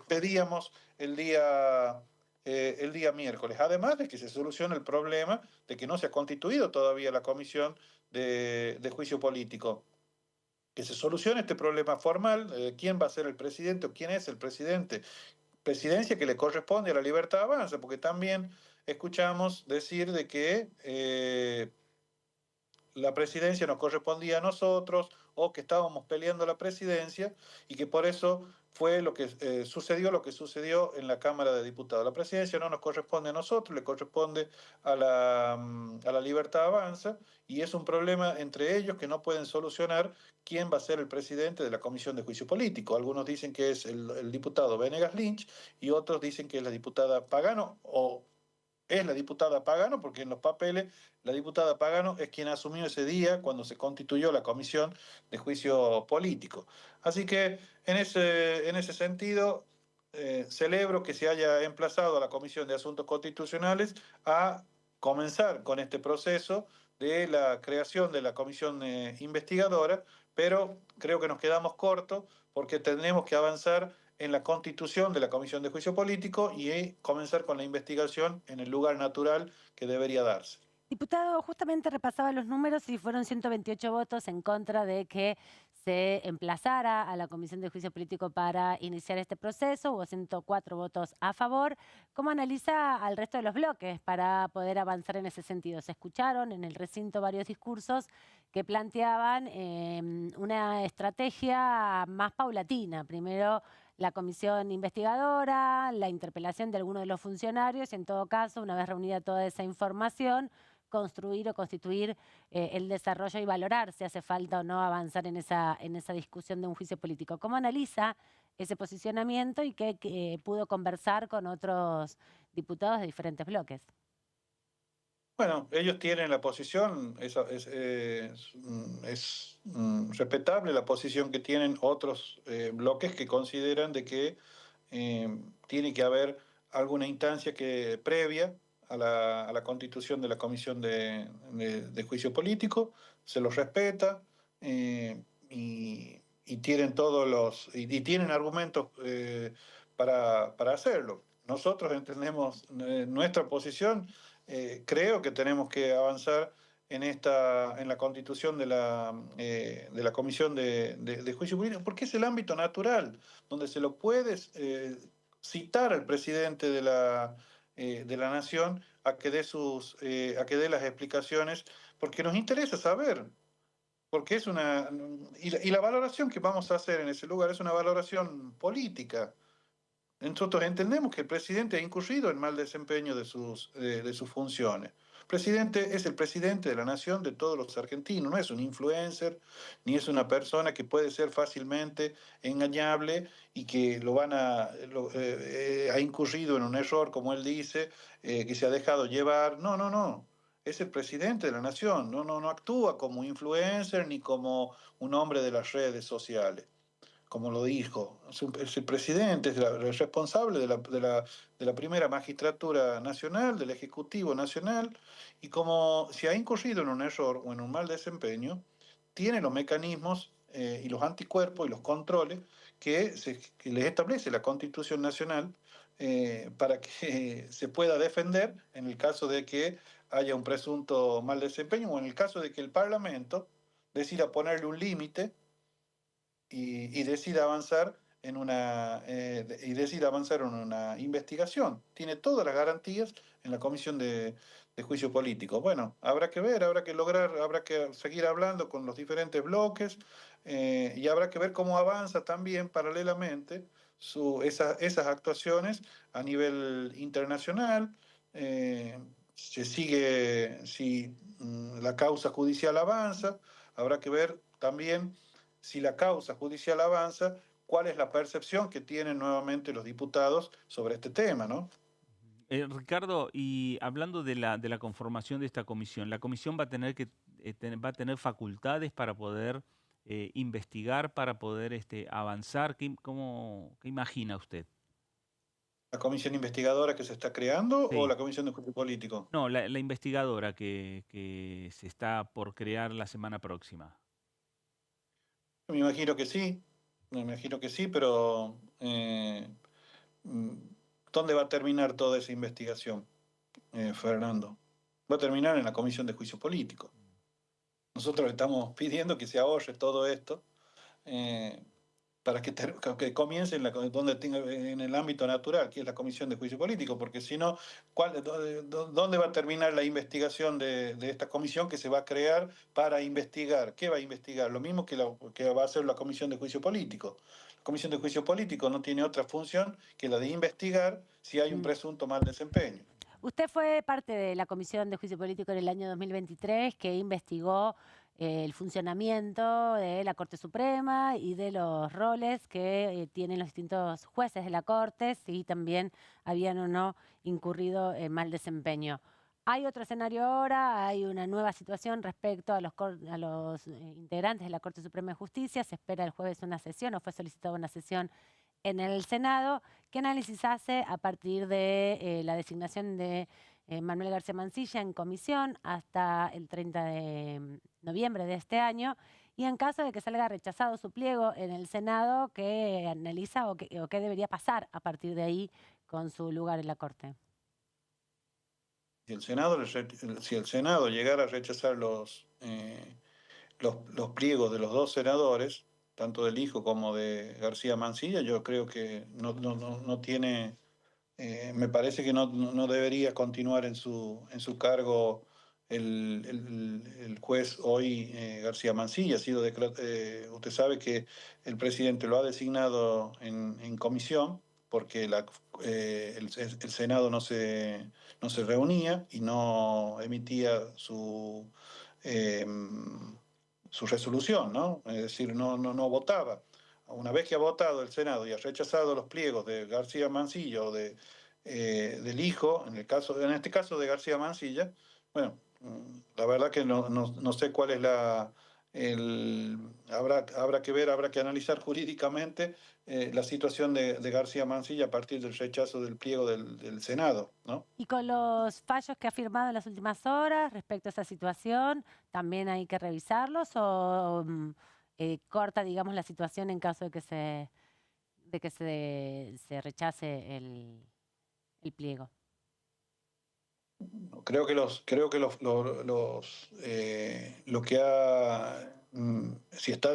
pedíamos el día miércoles, además de que se solucione el problema de que no se ha constituido todavía la comisión de juicio político. Que se solucione este problema formal, quién va a ser el presidente o quién es el presidente. Presidencia que le corresponde a la Libertad Avanza, porque también escuchamos decir de que la presidencia nos correspondía a nosotros o que estábamos peleando la presidencia y que por eso fue lo que sucedió en la Cámara de Diputados. La presidencia no nos corresponde a nosotros, le corresponde a la Libertad Avanza, y es un problema entre ellos que no pueden solucionar quién va a ser el presidente de la Comisión de Juicio Político. Algunos dicen que es el diputado Venegas Lynch y otros dicen que es la diputada Pagano, o es la diputada Pagano, porque en los papeles la diputada Pagano es quien asumió ese día cuando se constituyó la Comisión de Juicio Político. Así que en ese sentido celebro que se haya emplazado a la Comisión de Asuntos Constitucionales a comenzar con este proceso de la creación de la comisión investigadora, pero creo que nos quedamos cortos porque tenemos que avanzar en la constitución de la Comisión de Juicio Político y comenzar con la investigación en el lugar natural que debería darse. Diputado, justamente repasaba los números y fueron 128 votos en contra de que se emplazara a la Comisión de Juicio Político para iniciar este proceso. Hubo 104 votos a favor. ¿Cómo analiza al resto de los bloques para poder avanzar en ese sentido? Se escucharon en el recinto varios discursos que planteaban una estrategia más paulatina. Primero la comisión investigadora, la interpelación de algunos de los funcionarios y en todo caso, una vez reunida toda esa información, construir o constituir el desarrollo y valorar si hace falta o no avanzar en esa discusión de un juicio político. ¿Cómo analiza ese posicionamiento y qué pudo conversar con otros diputados de diferentes bloques? Bueno, ellos tienen la posición, es respetable la posición que tienen otros bloques que consideran de que tiene que haber alguna instancia previa a la constitución de la Comisión de Juicio Político, se los respeta y tienen tienen argumentos para hacerlo. Nosotros entendemos nuestra posición. Creo que tenemos que avanzar en la constitución de la Comisión de Juicio Político, porque es el ámbito natural donde se lo puede citar al presidente de la Nación a que dé las explicaciones, porque nos interesa saber, porque y la valoración que vamos a hacer en ese lugar es una valoración política. Nosotros entendemos que el presidente ha incurrido en mal desempeño de sus funciones. El presidente es el presidente de la nación de todos los argentinos, no es un influencer, ni es una persona que puede ser fácilmente engañable y que ha incurrido en un error, como él dice, que se ha dejado llevar. No. Es el presidente de la nación, no actúa como influencer ni como un hombre de las redes sociales. Como lo dijo, es el presidente, es el responsable de la primera magistratura nacional, del Ejecutivo Nacional, y como si ha incurrido en un error o en un mal desempeño, tiene los mecanismos y los anticuerpos y los controles que les establece la Constitución Nacional para que se pueda defender en el caso de que haya un presunto mal desempeño o en el caso de que el Parlamento decida ponerle un límite y decida avanzar en una investigación. Tiene todas las garantías en la Comisión de Juicio Político. Bueno, habrá que ver, habrá que seguir hablando con los diferentes bloques y habrá que ver cómo avanza también paralelamente esas actuaciones a nivel internacional. Se sigue, si la causa judicial avanza, habrá que ver también si la causa judicial avanza, cuál es la percepción que tienen nuevamente los diputados sobre este tema, ¿no? Ricardo, y hablando de la conformación de esta comisión, ¿la comisión va a tener va a tener facultades para poder investigar, para poder avanzar? ¿Qué imagina usted? ¿La comisión investigadora que se está creando Sí. o la comisión de juicio político? No, la investigadora que se está por crear la semana próxima. Me imagino que sí, pero ¿dónde va a terminar toda esa investigación, Fernando? Va a terminar en la comisión de juicio político. Nosotros estamos pidiendo que se ahorre todo esto para que comience en el ámbito natural, que es la comisión de juicio político, porque si no, ¿dónde va a terminar la investigación de esta comisión que se va a crear para investigar? ¿Qué va a investigar? Lo mismo que va a hacer la comisión de juicio político. La comisión de juicio político no tiene otra función que la de investigar si hay un presunto mal desempeño. Usted fue parte de la Comisión de Juicio Político en el año 2023 que investigó el funcionamiento de la Corte Suprema y de los roles que tienen los distintos jueces de la Corte, si también habían o no incurrido en mal desempeño. Hay otro escenario ahora, hay una nueva situación respecto a los integrantes de la Corte Suprema de Justicia. Se espera el jueves una sesión, o fue solicitada una sesión en el Senado. ¿Qué análisis hace a partir de la designación de Manuel García Mansilla en comisión hasta el 30 de noviembre de este año? Y en caso de que salga rechazado su pliego en el Senado, ¿qué analiza o qué debería pasar a partir de ahí con su lugar en la Corte? Si el Senado llegara a rechazar los pliegos de los dos senadores, tanto del hijo como de García Mansilla, yo creo que no tiene, me parece que no debería continuar en su cargo el juez hoy García Mansilla. Usted sabe que el presidente lo ha designado en comisión porque el Senado no se reunía y no emitía su resolución, ¿no? Es decir, no votaba. Una vez que ha votado el Senado y ha rechazado los pliegos de García Mansilla o del hijo, en este caso de García Mansilla, bueno, la verdad que no sé cuál es habrá que ver, habrá que analizar jurídicamente la situación de García Mansilla a partir del rechazo del pliego del Senado, ¿no? Y con los fallos que ha firmado en las últimas horas respecto a esa situación, ¿también hay que revisarlos o corta, digamos, la situación en caso de que se rechace el pliego? Creo que si está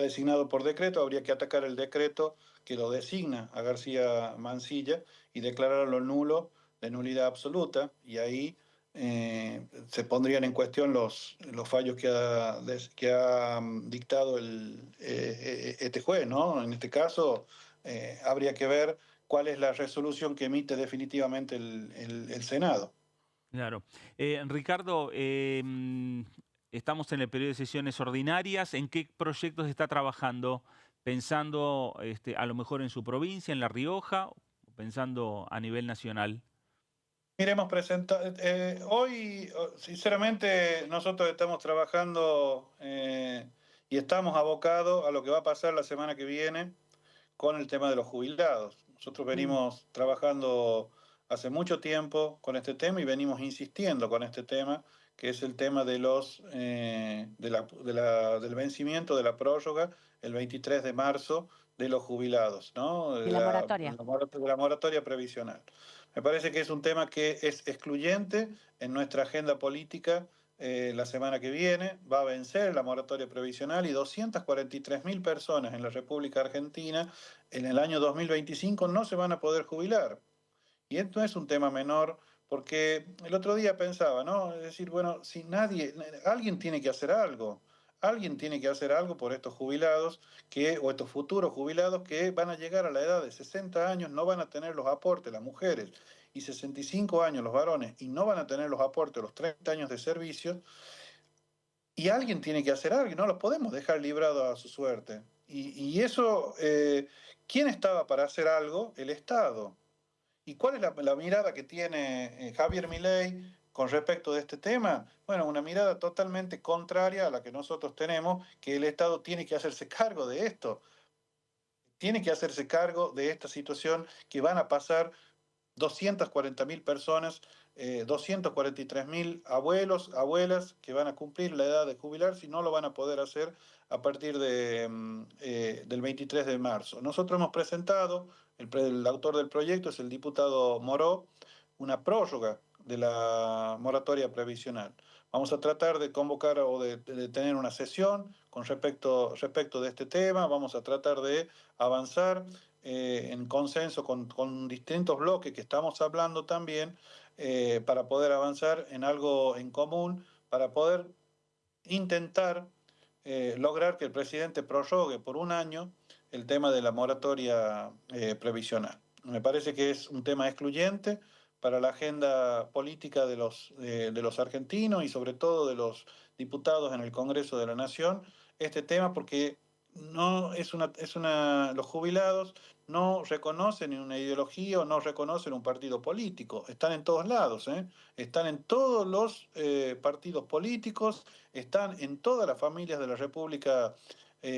designado por decreto, habría que atacar el decreto que lo designa a García Mansilla y declararlo nulo, de nulidad absoluta, y ahí se pondrían en cuestión los fallos que ha dictado este juez, ¿no? En este caso, habría que ver cuál es la resolución que emite definitivamente el Senado. Claro. Ricardo, estamos en el periodo de sesiones ordinarias. ¿En qué proyectos está trabajando? Pensando a lo mejor en su provincia, en La Rioja, o pensando a nivel nacional. Mira, hoy, sinceramente, nosotros estamos trabajando y estamos abocados a lo que va a pasar la semana que viene con el tema de los jubilados. Nosotros venimos trabajando hace mucho tiempo con este tema y venimos insistiendo con este tema, que es el tema de del vencimiento de la prórroga el 23 de marzo de los jubilados, ¿no? Y la moratoria. De la moratoria previsional. Me parece que es un tema que es excluyente en nuestra agenda política. La semana que viene va a vencer la moratoria previsional y 243.000 personas en la República Argentina en el año 2025 no se van a poder jubilar. Y esto es un tema menor, porque el otro día pensaba, ¿no? Es decir, bueno, si alguien tiene que hacer algo. Alguien tiene que hacer algo por estos jubilados o estos futuros jubilados que van a llegar a la edad de 60 años, no van a tener los aportes, las mujeres, y 65 años los varones, y no van a tener los aportes, los 30 años de servicio, y alguien tiene que hacer algo, y no los podemos dejar librados a su suerte. Y eso, ¿quién estaba para hacer algo? El Estado. ¿Y cuál es la mirada que tiene Javier Milei con respecto de este tema? Bueno, una mirada totalmente contraria a la que nosotros tenemos, que el Estado tiene que hacerse cargo de esto. Tiene que hacerse cargo de esta situación que van a pasar 240.000 personas, 243.000 abuelos, abuelas que van a cumplir la edad de jubilarse y no lo van a poder hacer a partir del 23 de marzo. Nosotros hemos presentado, el autor del proyecto es el diputado Moró, una prórroga de la moratoria previsional. Vamos a tratar de convocar o de tener una sesión con respecto de este tema, vamos a tratar de avanzar en consenso con distintos bloques que estamos hablando también, para poder avanzar en algo en común, para poder intentar lograr que el presidente prorrogue por un año el tema de la moratoria previsional. Me parece que es un tema excluyente para la agenda política de los argentinos y sobre todo de los diputados en el Congreso de la Nación, este tema, porque no los jubilados no reconocen una ideología o no reconocen un partido político. Están en todos lados, están en todos los partidos políticos, están en todas las familias de la República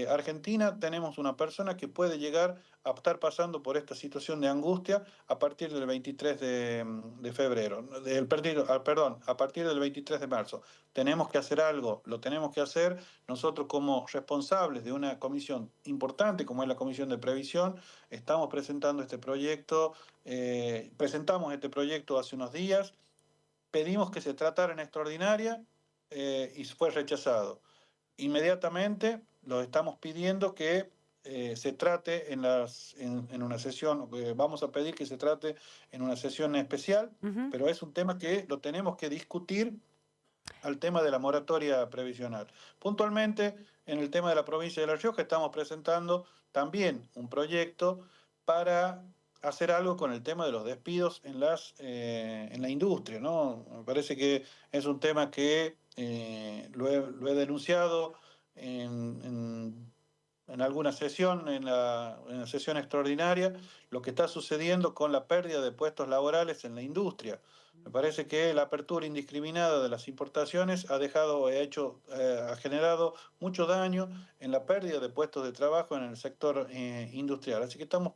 Argentina. Tenemos una persona que puede llegar a estar pasando por esta situación de angustia a partir del 23 de febrero, a partir del 23 de marzo. Tenemos que hacer algo, lo tenemos que hacer nosotros como responsables de una comisión importante como es la Comisión de Previsión. Estamos presentando este proyecto, presentamos este proyecto hace unos días, pedimos que se tratara en extraordinaria y fue rechazado. Inmediatamente lo estamos pidiendo que se trate en una sesión, vamos a pedir que se trate en una sesión especial, pero es un tema que lo tenemos que discutir al tema de la moratoria previsional. Puntualmente, en el tema de la provincia de La Rioja estamos presentando también un proyecto para hacer algo con el tema de los despidos en la industria, ¿no? Me parece que es un tema que lo he denunciado en alguna sesión, en la sesión extraordinaria, lo que está sucediendo con la pérdida de puestos laborales en la industria. Me parece que la apertura indiscriminada de las importaciones ha generado mucho daño en la pérdida de puestos de trabajo en el sector industrial. Así que estamos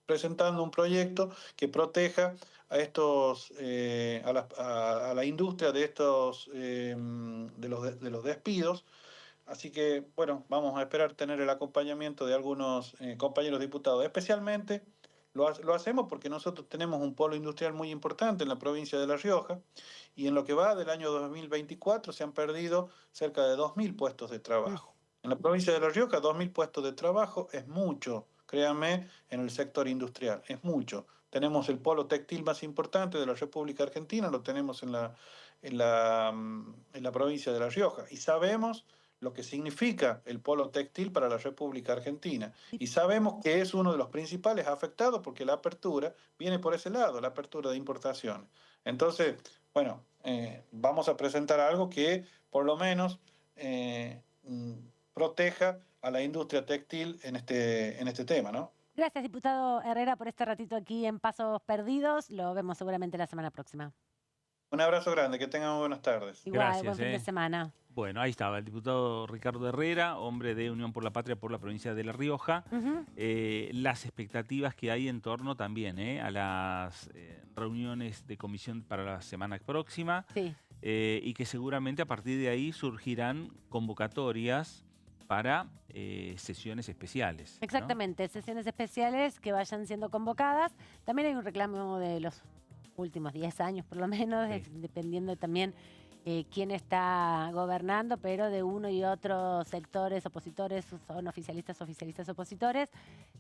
presentando un proyecto que proteja a la industria de los despidos. Así que, bueno, vamos a esperar tener el acompañamiento de algunos compañeros diputados. Especialmente lo hacemos porque nosotros tenemos un polo industrial muy importante en la provincia de La Rioja y en lo que va del año 2024 se han perdido cerca de 2.000 puestos de trabajo. En la provincia de La Rioja, 2.000 puestos de trabajo es mucho, créanme, en el sector industrial, es mucho. Tenemos el polo textil más importante de la República Argentina, lo tenemos en la provincia de La Rioja y sabemos lo que significa el polo textil para la República Argentina. Y sabemos que es uno de los principales afectados porque la apertura viene por ese lado, la apertura de importaciones. Entonces, bueno, vamos a presentar algo que por lo menos proteja a la industria textil en este tema, ¿no? Gracias, diputado Herrera, por este ratito aquí en Pasos Perdidos. Lo vemos seguramente la semana próxima. Un abrazo grande, que tengan buenas tardes. Igual, gracias, buen fin de semana. Bueno, ahí estaba el diputado Ricardo Herrera, hombre de Unión por la Patria por la provincia de La Rioja. Las expectativas que hay en torno también a las reuniones de comisión para la semana próxima. Sí. Y que seguramente a partir de ahí surgirán convocatorias para sesiones especiales, ¿no? Exactamente, sesiones especiales que vayan siendo convocadas. También hay un reclamo de los últimos 10 años, por lo menos, dependiendo también quién está gobernando, pero de uno y otros sectores opositores, son oficialistas opositores,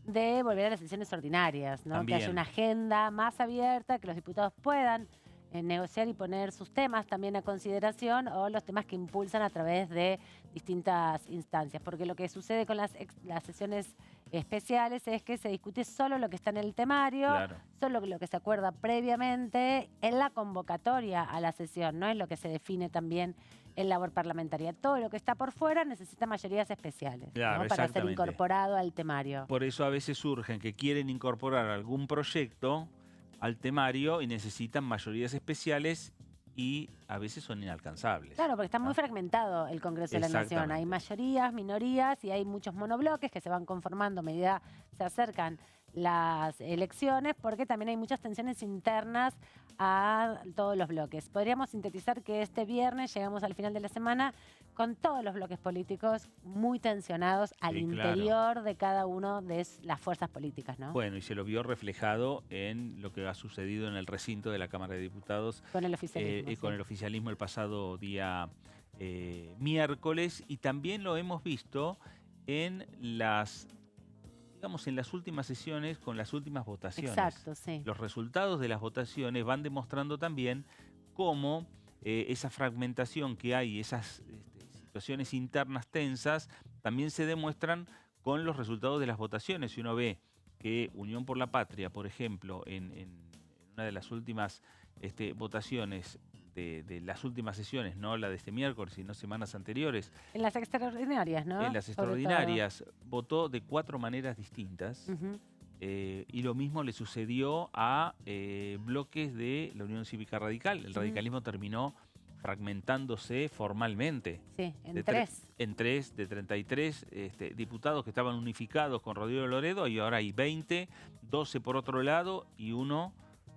de volver a las sesiones ordinarias, ¿no? Que haya una agenda más abierta, que los diputados puedan negociar y poner sus temas también a consideración, o los temas que impulsan a través de distintas instancias. Porque lo que sucede con las sesiones especiales es que se discute solo lo que está en el temario, solo lo que se acuerda previamente en la convocatoria a la sesión, no es lo que se define también en labor parlamentaria. Todo lo que está por fuera necesita mayorías especiales, ¿no? Para ser incorporado al temario. Por eso a veces surgen que quieren incorporar algún proyecto al temario y necesitan mayorías especiales y a veces son inalcanzables. Claro, porque está muy fragmentado el Congreso de la Nación. Hay mayorías, minorías y hay muchos monobloques que se van conformando a medida que se acercan las elecciones, porque también hay muchas tensiones internas a todos los bloques. Podríamos sintetizar que este viernes llegamos al final de la semana con todos los bloques políticos muy tensionados al interior de cada uno de las fuerzas políticas, ¿no? Bueno, y se lo vio reflejado en lo que ha sucedido en el recinto de la Cámara de Diputados. Con el oficialismo. Con el oficialismo el pasado día miércoles, y también lo hemos visto en las últimas sesiones, con las últimas votaciones. Exacto, sí. Los resultados de las votaciones van demostrando también cómo esa fragmentación que hay, esas situaciones internas tensas, también se demuestran con los resultados de las votaciones. Si uno ve que Unión por la Patria, por ejemplo, en una de las últimas votaciones de las últimas sesiones, no la de este miércoles, sino semanas anteriores. En las extraordinarias, ¿no? En las extraordinarias votó de 4 maneras distintas. Y lo mismo le sucedió a bloques de la Unión Cívica Radical. El radicalismo terminó fragmentándose formalmente. Sí, en 3. En 3, de 33 diputados que estaban unificados con Rodrigo Loredo, y ahora hay 20, 12 por otro lado y uno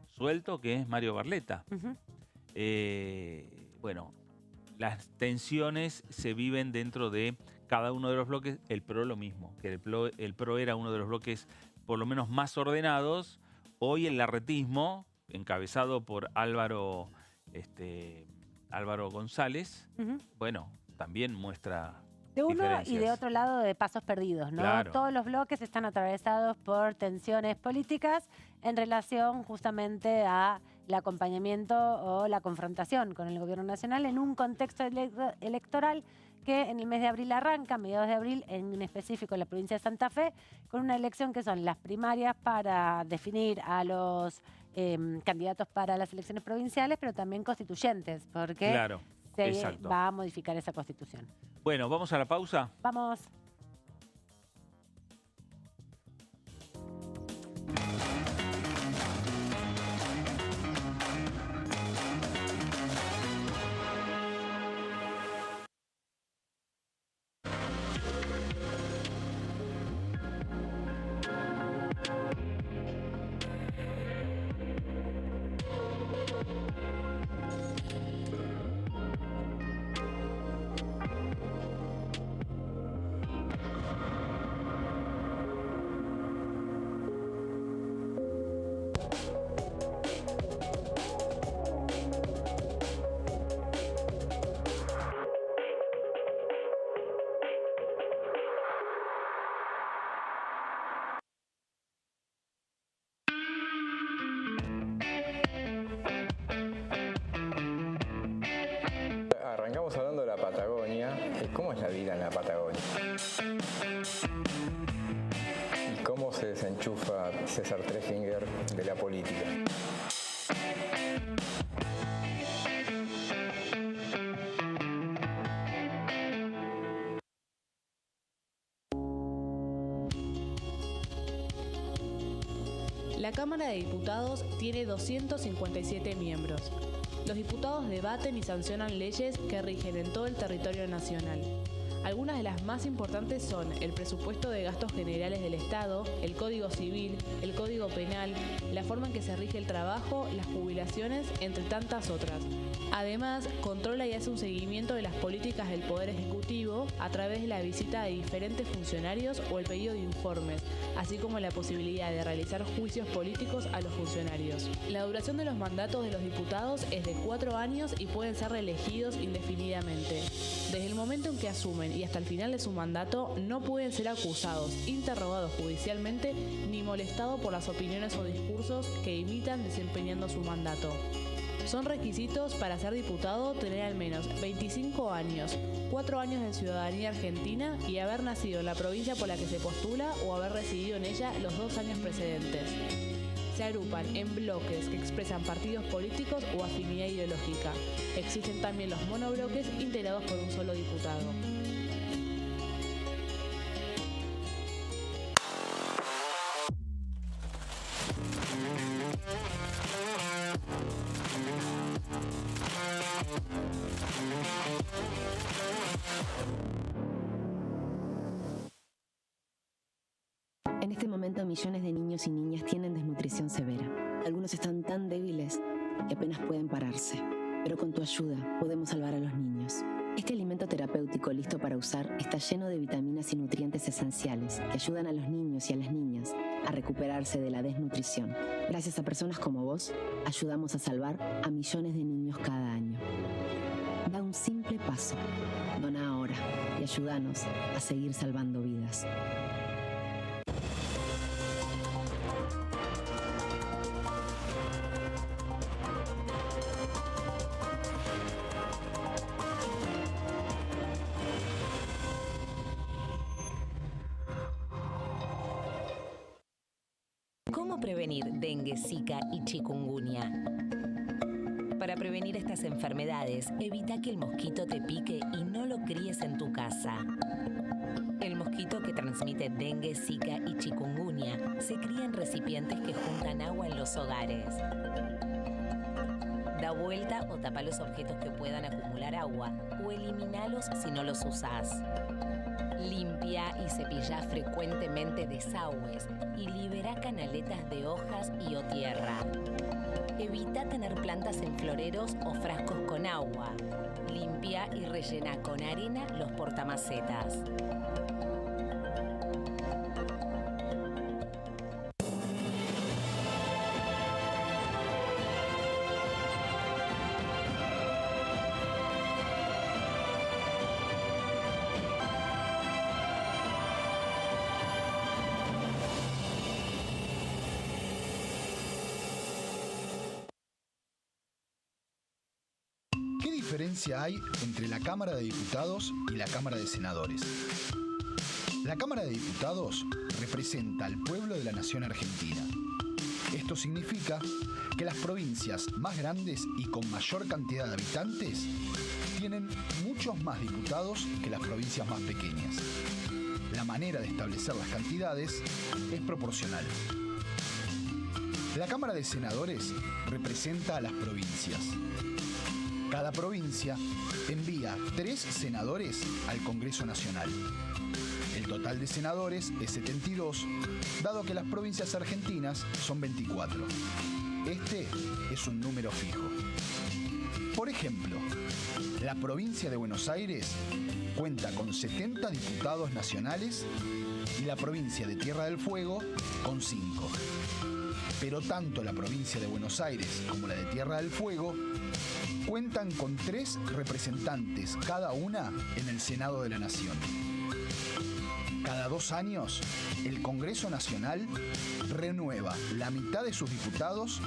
suelto, que es Mario Barletta. Bueno, las tensiones se viven dentro de cada uno de los bloques. El PRO lo mismo, que el PRO era uno de los bloques por lo menos más ordenados. Hoy el larretismo, encabezado por Álvaro González, bueno, también muestra de uno y de otro lado de pasos perdidos, ¿no? Claro. Todos los bloques están atravesados por tensiones políticas en relación justamente a el acompañamiento o la confrontación con el gobierno nacional en un contexto electoral que en el mes de abril arranca, mediados de abril, en específico en la provincia de Santa Fe, con una elección que son las primarias para definir a los candidatos para las elecciones provinciales, pero también constituyentes, porque se va a modificar esa constitución. Bueno, ¿vamos a la pausa? Vamos. Arrancamos hablando de la Patagonia. ¿Cómo es la vida en la Patagonia? ¿Y cómo se desenchufa César Treffinger de la política? La Cámara de Diputados tiene 257 miembros. Los diputados debaten y sancionan leyes que rigen en todo el territorio nacional. Algunas de las más importantes son el presupuesto de gastos generales del Estado, el Código Civil, el Código Penal, la forma en que se rige el trabajo, las jubilaciones, entre tantas otras. Además, controla y hace un seguimiento de las políticas del Poder Ejecutivo a través de la visita de diferentes funcionarios o el pedido de informes, así como la posibilidad de realizar juicios políticos a los funcionarios. La duración de los mandatos de los diputados es de 4 años y pueden ser reelegidos indefinidamente. Desde el momento en que asumen y hasta el final de su mandato, no pueden ser acusados, interrogados judicialmente ni molestados por las opiniones o discursos que imitan desempeñando su mandato. Son requisitos para ser diputado tener al menos 25 años, 4 años de ciudadanía argentina y haber nacido en la provincia por la que se postula o haber residido en ella los 2 años precedentes. Se agrupan en bloques que expresan partidos políticos o afinidad ideológica. Existen también los monobloques integrados por un solo diputado. En este momento, millones de niños y niñas tienen desnutrición severa. Algunos están tan débiles que apenas pueden pararse. Pero con tu ayuda podemos salvar a los niños. Este alimento terapéutico listo para usar está lleno de vitaminas y nutrientes esenciales que ayudan a los niños y a las niñas a recuperarse de la desnutrición. Gracias a personas como vos, ayudamos a salvar a millones de niños cada año. Da un simple paso. Dona ahora y ayúdanos a seguir salvando vidas. ¿Cómo prevenir dengue, zika y chikungunya? Para prevenir estas enfermedades, evita que el mosquito te pique y no lo críes en tu casa. El mosquito que transmite dengue, zika y chikungunya se cría en recipientes que juntan agua en los hogares. Da vuelta o tapa los objetos que puedan acumular agua o eliminalos si no los usás. Limpia y cepilla frecuentemente desagües y libera canaletas de hojas y o tierra. Evita tener plantas en floreros o frascos con agua. Limpia y rellena con arena los portamacetas. ¿Qué diferencia hay entre la Cámara de Diputados y la Cámara de Senadores? La Cámara de Diputados representa al pueblo de la nación argentina. Esto significa que las provincias más grandes y con mayor cantidad de habitantes tienen muchos más diputados que las provincias más pequeñas. La manera de establecer las cantidades es proporcional. La Cámara de Senadores representa a las provincias. Cada provincia envía 3 senadores al Congreso Nacional. El total de senadores es 72, dado que las provincias argentinas son 24. Este es un número fijo. Por ejemplo, la provincia de Buenos Aires cuenta con 70 diputados nacionales y la provincia de Tierra del Fuego con 5. Pero tanto la provincia de Buenos Aires como la de Tierra del Fuego cuentan con 3 representantes cada una en el Senado de la Nación. Cada 2 años, el Congreso Nacional renueva la mitad de sus diputados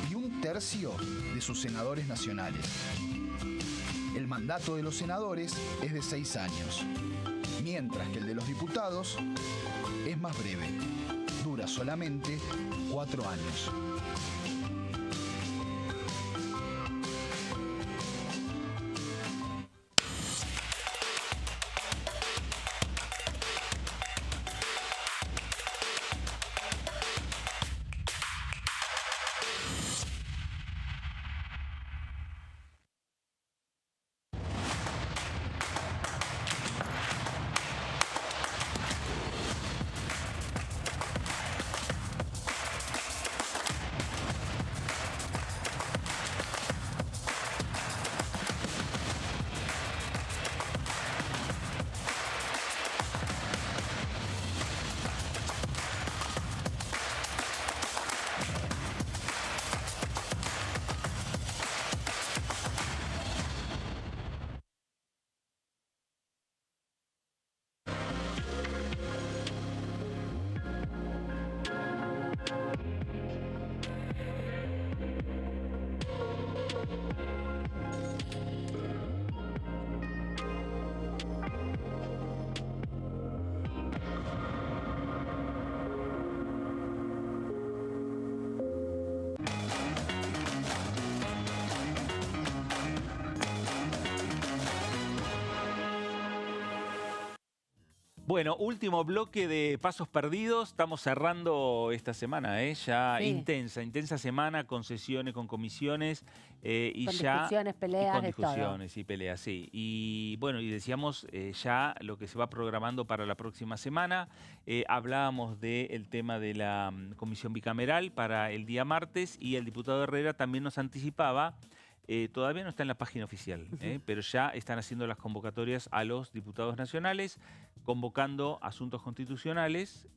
y 1/3 de sus senadores nacionales. El mandato de los senadores es de 6 años, mientras que el de los diputados es más breve, dura solamente 4 años. Bueno, último bloque de Pasos Perdidos. Estamos cerrando esta semana, ya Sí. intensa semana con sesiones, con comisiones y Con ya discusiones, peleas, con de todo. discusiones y peleas, sí. Y bueno, y decíamos ya lo que se va programando para la próxima semana. Hablábamos del tema de la comisión bicameral para el día martes y el diputado Herrera también nos anticipaba. Todavía no está en la página oficial, pero ya están haciendo las convocatorias a los diputados nacionales, convocando asuntos constitucionales.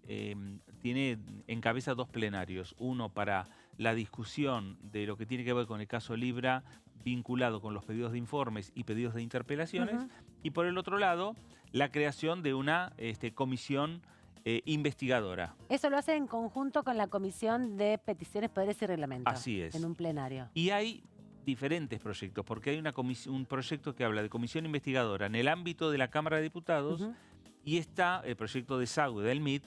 Encabeza 2 plenarios, uno para la discusión de lo que tiene que ver con el caso Libra, vinculado con los pedidos de informes y pedidos de interpelaciones, y por el otro lado, la creación de una comisión investigadora. Eso lo hace en conjunto con la Comisión de Peticiones, Poderes y Reglamentos. Así es. En un plenario. Y hay diferentes proyectos, porque hay un proyecto que habla de comisión investigadora en el ámbito de la Cámara de Diputados y está el proyecto de SAU del MIT,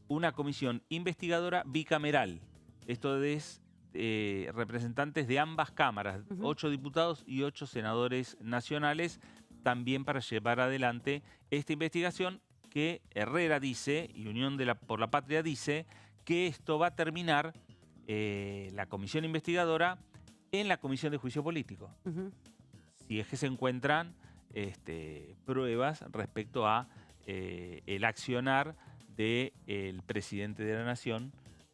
una comisión investigadora bicameral. Esto es representantes de ambas cámaras, 8 diputados y 8 senadores nacionales, también para llevar adelante esta investigación que Herrera dice, y Unión por la Patria dice, que esto va a terminar la comisión investigadora en la Comisión de Juicio Político. Si es que se encuentran pruebas respecto a el accionar del presidente de la Nación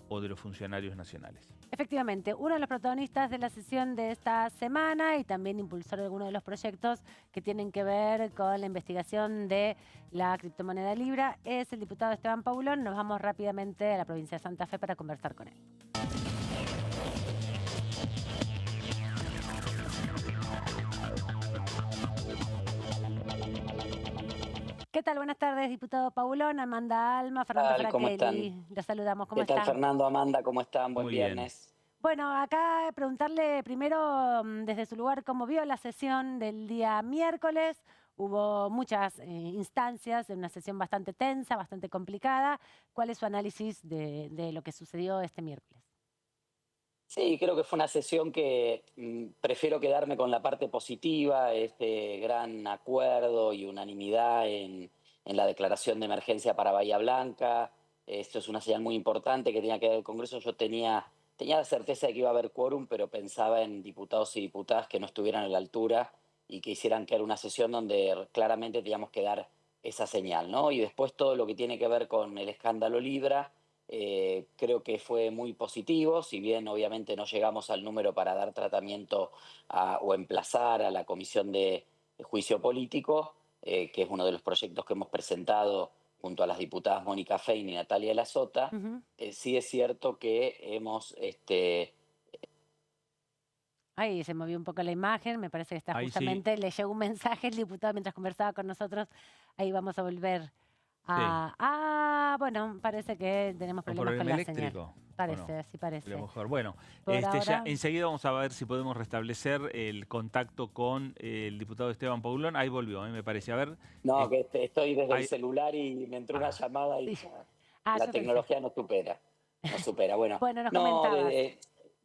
o de los funcionarios nacionales. Efectivamente, uno de los protagonistas de la sesión de esta semana y también impulsor de algunos de los proyectos que tienen que ver con la investigación de la criptomoneda Libra es el diputado Esteban Paulón. Nos vamos rápidamente a la provincia de Santa Fe para conversar con él. ¿Qué tal? Buenas tardes, diputado Paulón, Amanda Alma, Fernando Fraquelli. Los saludamos. ¿Cómo están? ¿Qué tal, Fernando, Amanda? ¿Cómo están? Buen viernes. Bueno, acá preguntarle primero desde su lugar cómo vio la sesión del día miércoles. Hubo muchas instancias de una sesión bastante tensa, bastante complicada. ¿Cuál es su análisis de lo que sucedió este miércoles? Sí, creo que fue una sesión que prefiero quedarme con la parte positiva, este gran acuerdo y unanimidad en la declaración de emergencia para Bahía Blanca. Esto es una señal muy importante que tenía que ver el Congreso. Yo tenía la certeza de que iba a haber quórum, pero pensaba en diputados y diputadas que no estuvieran a la altura y que hicieran que era una sesión donde claramente teníamos que dar esa señal, ¿no? Y después todo lo que tiene que ver con el escándalo Libra, creo que fue muy positivo, si bien obviamente no llegamos al número para dar tratamiento o emplazar a la Comisión de Juicio Político, que es uno de los proyectos que hemos presentado junto a las diputadas Mónica Fein y Natalia de la Sota. Sí es cierto que hemos... Ahí se movió un poco la imagen, me parece que está justamente, sí. Le llegó un mensaje el diputado mientras conversaba con nosotros, ahí vamos a volver a... bueno, parece que tenemos problemas con la eléctrico. Señal. Parece, no, sí parece. A lo mejor. Bueno, ahora... ya enseguida vamos a ver si podemos restablecer el contacto con el diputado Esteban Paulón. Ahí volvió, me parece. A ver. No, que estoy desde el celular y me entró una llamada y la tecnología no supera. No supera. Bueno, nos comentabas.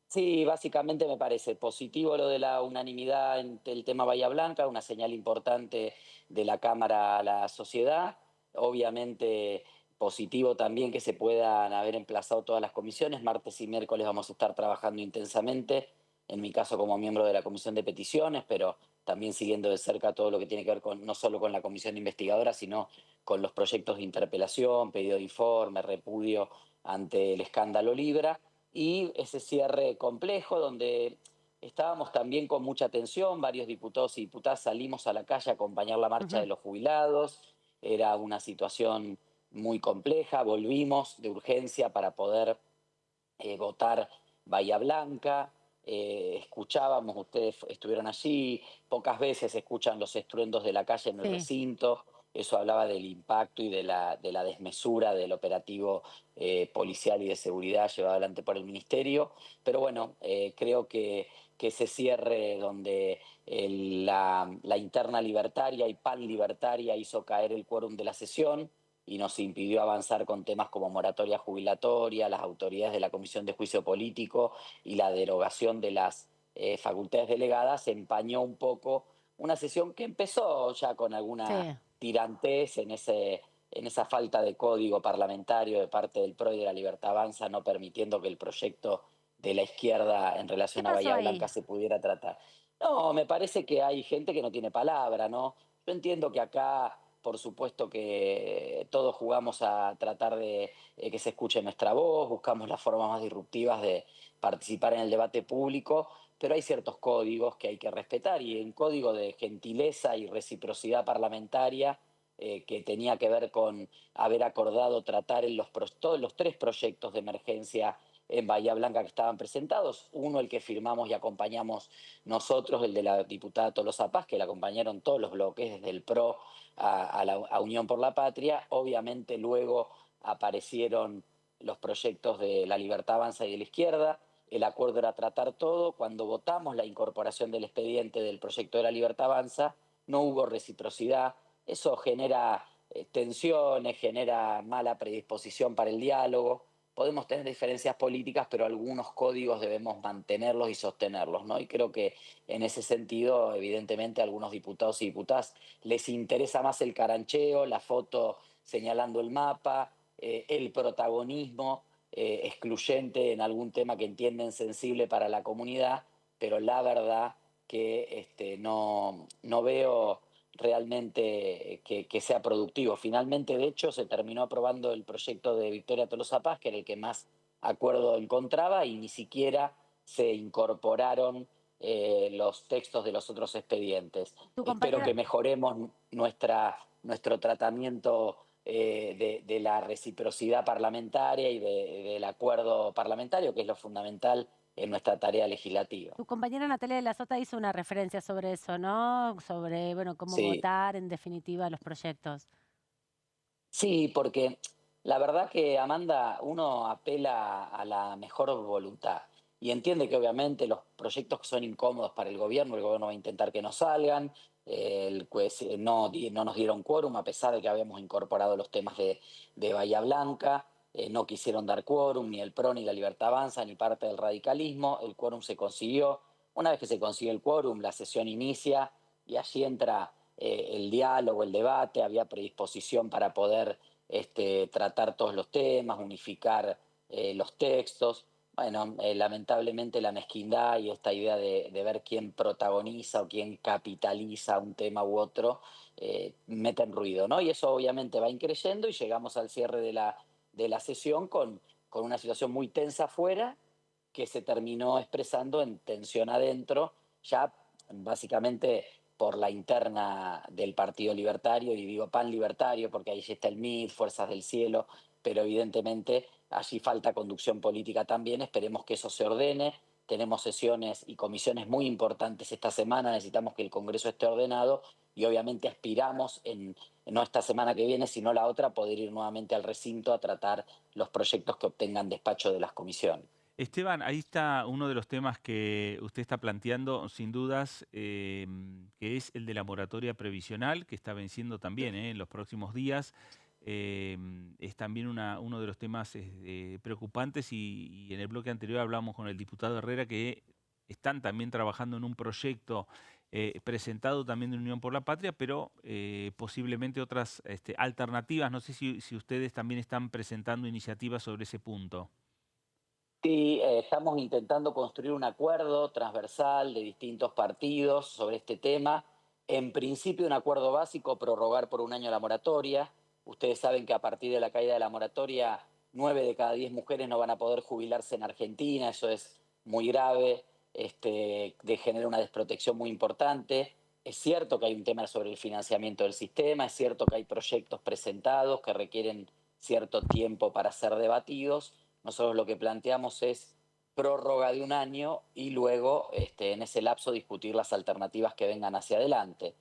Sí, básicamente me parece positivo lo de la unanimidad en el tema Bahía Blanca, una señal importante de la Cámara a la sociedad. Obviamente positivo también que se puedan haber emplazado todas las comisiones. Martes y miércoles vamos a estar trabajando intensamente, en mi caso como miembro de la Comisión de Peticiones, pero también siguiendo de cerca todo lo que tiene que ver no solo con la comisión investigadora, sino con los proyectos de interpelación, pedido de informe, repudio ante el escándalo Libra. Y ese cierre complejo donde estábamos también con mucha tensión, varios diputados y diputadas salimos a la calle a acompañar la marcha de los jubilados, era una situación muy compleja, volvimos de urgencia para poder votar Bahía Blanca, escuchábamos, ustedes estuvieron allí, pocas veces escuchan los estruendos de la calle en el recinto, eso hablaba del impacto y de la desmesura del operativo policial y de seguridad llevado adelante por el Ministerio. Pero bueno, creo que ese cierre donde la interna libertaria y pan libertaria hizo caer el quórum de la sesión y nos impidió avanzar con temas como moratoria jubilatoria, las autoridades de la Comisión de Juicio Político y la derogación de las facultades delegadas, empañó un poco una sesión que empezó ya con alguna tirantez en esa falta de código parlamentario de parte del PRO y de la Libertad Avanza, no permitiendo que el proyecto de la izquierda en relación a Bahía Blanca se pudiera tratar. No, me parece que hay gente que no tiene palabra, ¿no? Yo entiendo que acá, por supuesto que todos jugamos a tratar de que se escuche nuestra voz, buscamos las formas más disruptivas de participar en el debate público, pero hay ciertos códigos que hay que respetar y un código de gentileza y reciprocidad parlamentaria que tenía que ver con haber acordado tratar en todos los 3 proyectos de emergencia en Bahía Blanca que estaban presentados. Uno, el que firmamos y acompañamos nosotros, el de la diputada Tolosa Paz, que la acompañaron todos los bloques, desde el PRO a Unión por la Patria. Obviamente luego aparecieron los proyectos de la Libertad Avanza y de la Izquierda. El acuerdo era tratar todo. Cuando votamos la incorporación del expediente del proyecto de la Libertad Avanza, no hubo reciprocidad. Eso genera tensiones, genera mala predisposición para el diálogo. Podemos tener diferencias políticas, pero algunos códigos debemos mantenerlos y sostenerlos, ¿no? Y creo que en ese sentido, evidentemente, a algunos diputados y diputadas les interesa más el carancheo, la foto señalando el mapa, el protagonismo excluyente en algún tema que entienden sensible para la comunidad, pero la verdad que no veo realmente que sea productivo. Finalmente, de hecho, se terminó aprobando el proyecto de Victoria Tolosa Paz, que era el que más acuerdo encontraba, y ni siquiera se incorporaron los textos de los otros expedientes. Espero que mejoremos nuestro tratamiento de la reciprocidad parlamentaria y del acuerdo parlamentario, que es lo fundamental en nuestra tarea legislativa. Tu compañera Natalia de la Sota hizo una referencia sobre eso, ¿no? Sobre, bueno, cómo Sí. votar en definitiva los proyectos. Sí, porque la verdad que, Amanda, uno apela a la mejor voluntad y entiende que obviamente los proyectos que son incómodos para el gobierno va a intentar que no salgan. No nos dieron quórum a pesar de que habíamos incorporado los temas de Bahía Blanca. No quisieron dar quórum ni el PRO ni la Libertad Avanza ni parte del radicalismo. El quórum se consiguió. Una vez que se consigue el quórum, la sesión inicia y allí entra el diálogo, el debate. Había predisposición para poder tratar todos los temas, unificar los textos. Bueno, lamentablemente la mezquindad y esta idea de ver quién protagoniza o quién capitaliza un tema u otro meten ruido, ¿no? Y eso obviamente va increyendo y llegamos al cierre de la sesión con una situación muy tensa afuera que se terminó expresando en tensión adentro, ya básicamente por la interna del Partido Libertario, y digo pan libertario porque ahí está el MID, Fuerzas del Cielo, pero evidentemente allí falta conducción política también. Esperemos que eso se ordene. Tenemos sesiones y comisiones muy importantes esta semana, necesitamos que el Congreso esté ordenado y obviamente aspiramos, no esta semana que viene, sino la otra, poder ir nuevamente al recinto a tratar los proyectos que obtengan despacho de las comisiones. Esteban, ahí está uno de los temas que usted está planteando, sin dudas, que es el de la moratoria previsional, que está venciendo también en los próximos días. Es también uno de los temas preocupantes y en el bloque anterior hablamos con el diputado Herrera que están también trabajando en un proyecto presentado también de Unión por la Patria, pero posiblemente otras alternativas. No sé si ustedes también están presentando iniciativas sobre ese punto. Sí, estamos intentando construir un acuerdo transversal de distintos partidos sobre este tema. En principio, un acuerdo básico, prorrogar por 1 año la moratoria. Ustedes saben que a partir de la caída de la moratoria, 9 de cada 10 mujeres no van a poder jubilarse en Argentina. Eso es muy grave, genera una desprotección muy importante. Es cierto que hay un tema sobre el financiamiento del sistema, es cierto que hay proyectos presentados que requieren cierto tiempo para ser debatidos. Nosotros lo que planteamos es prórroga de 1 año y luego en ese lapso discutir las alternativas que vengan hacia adelante.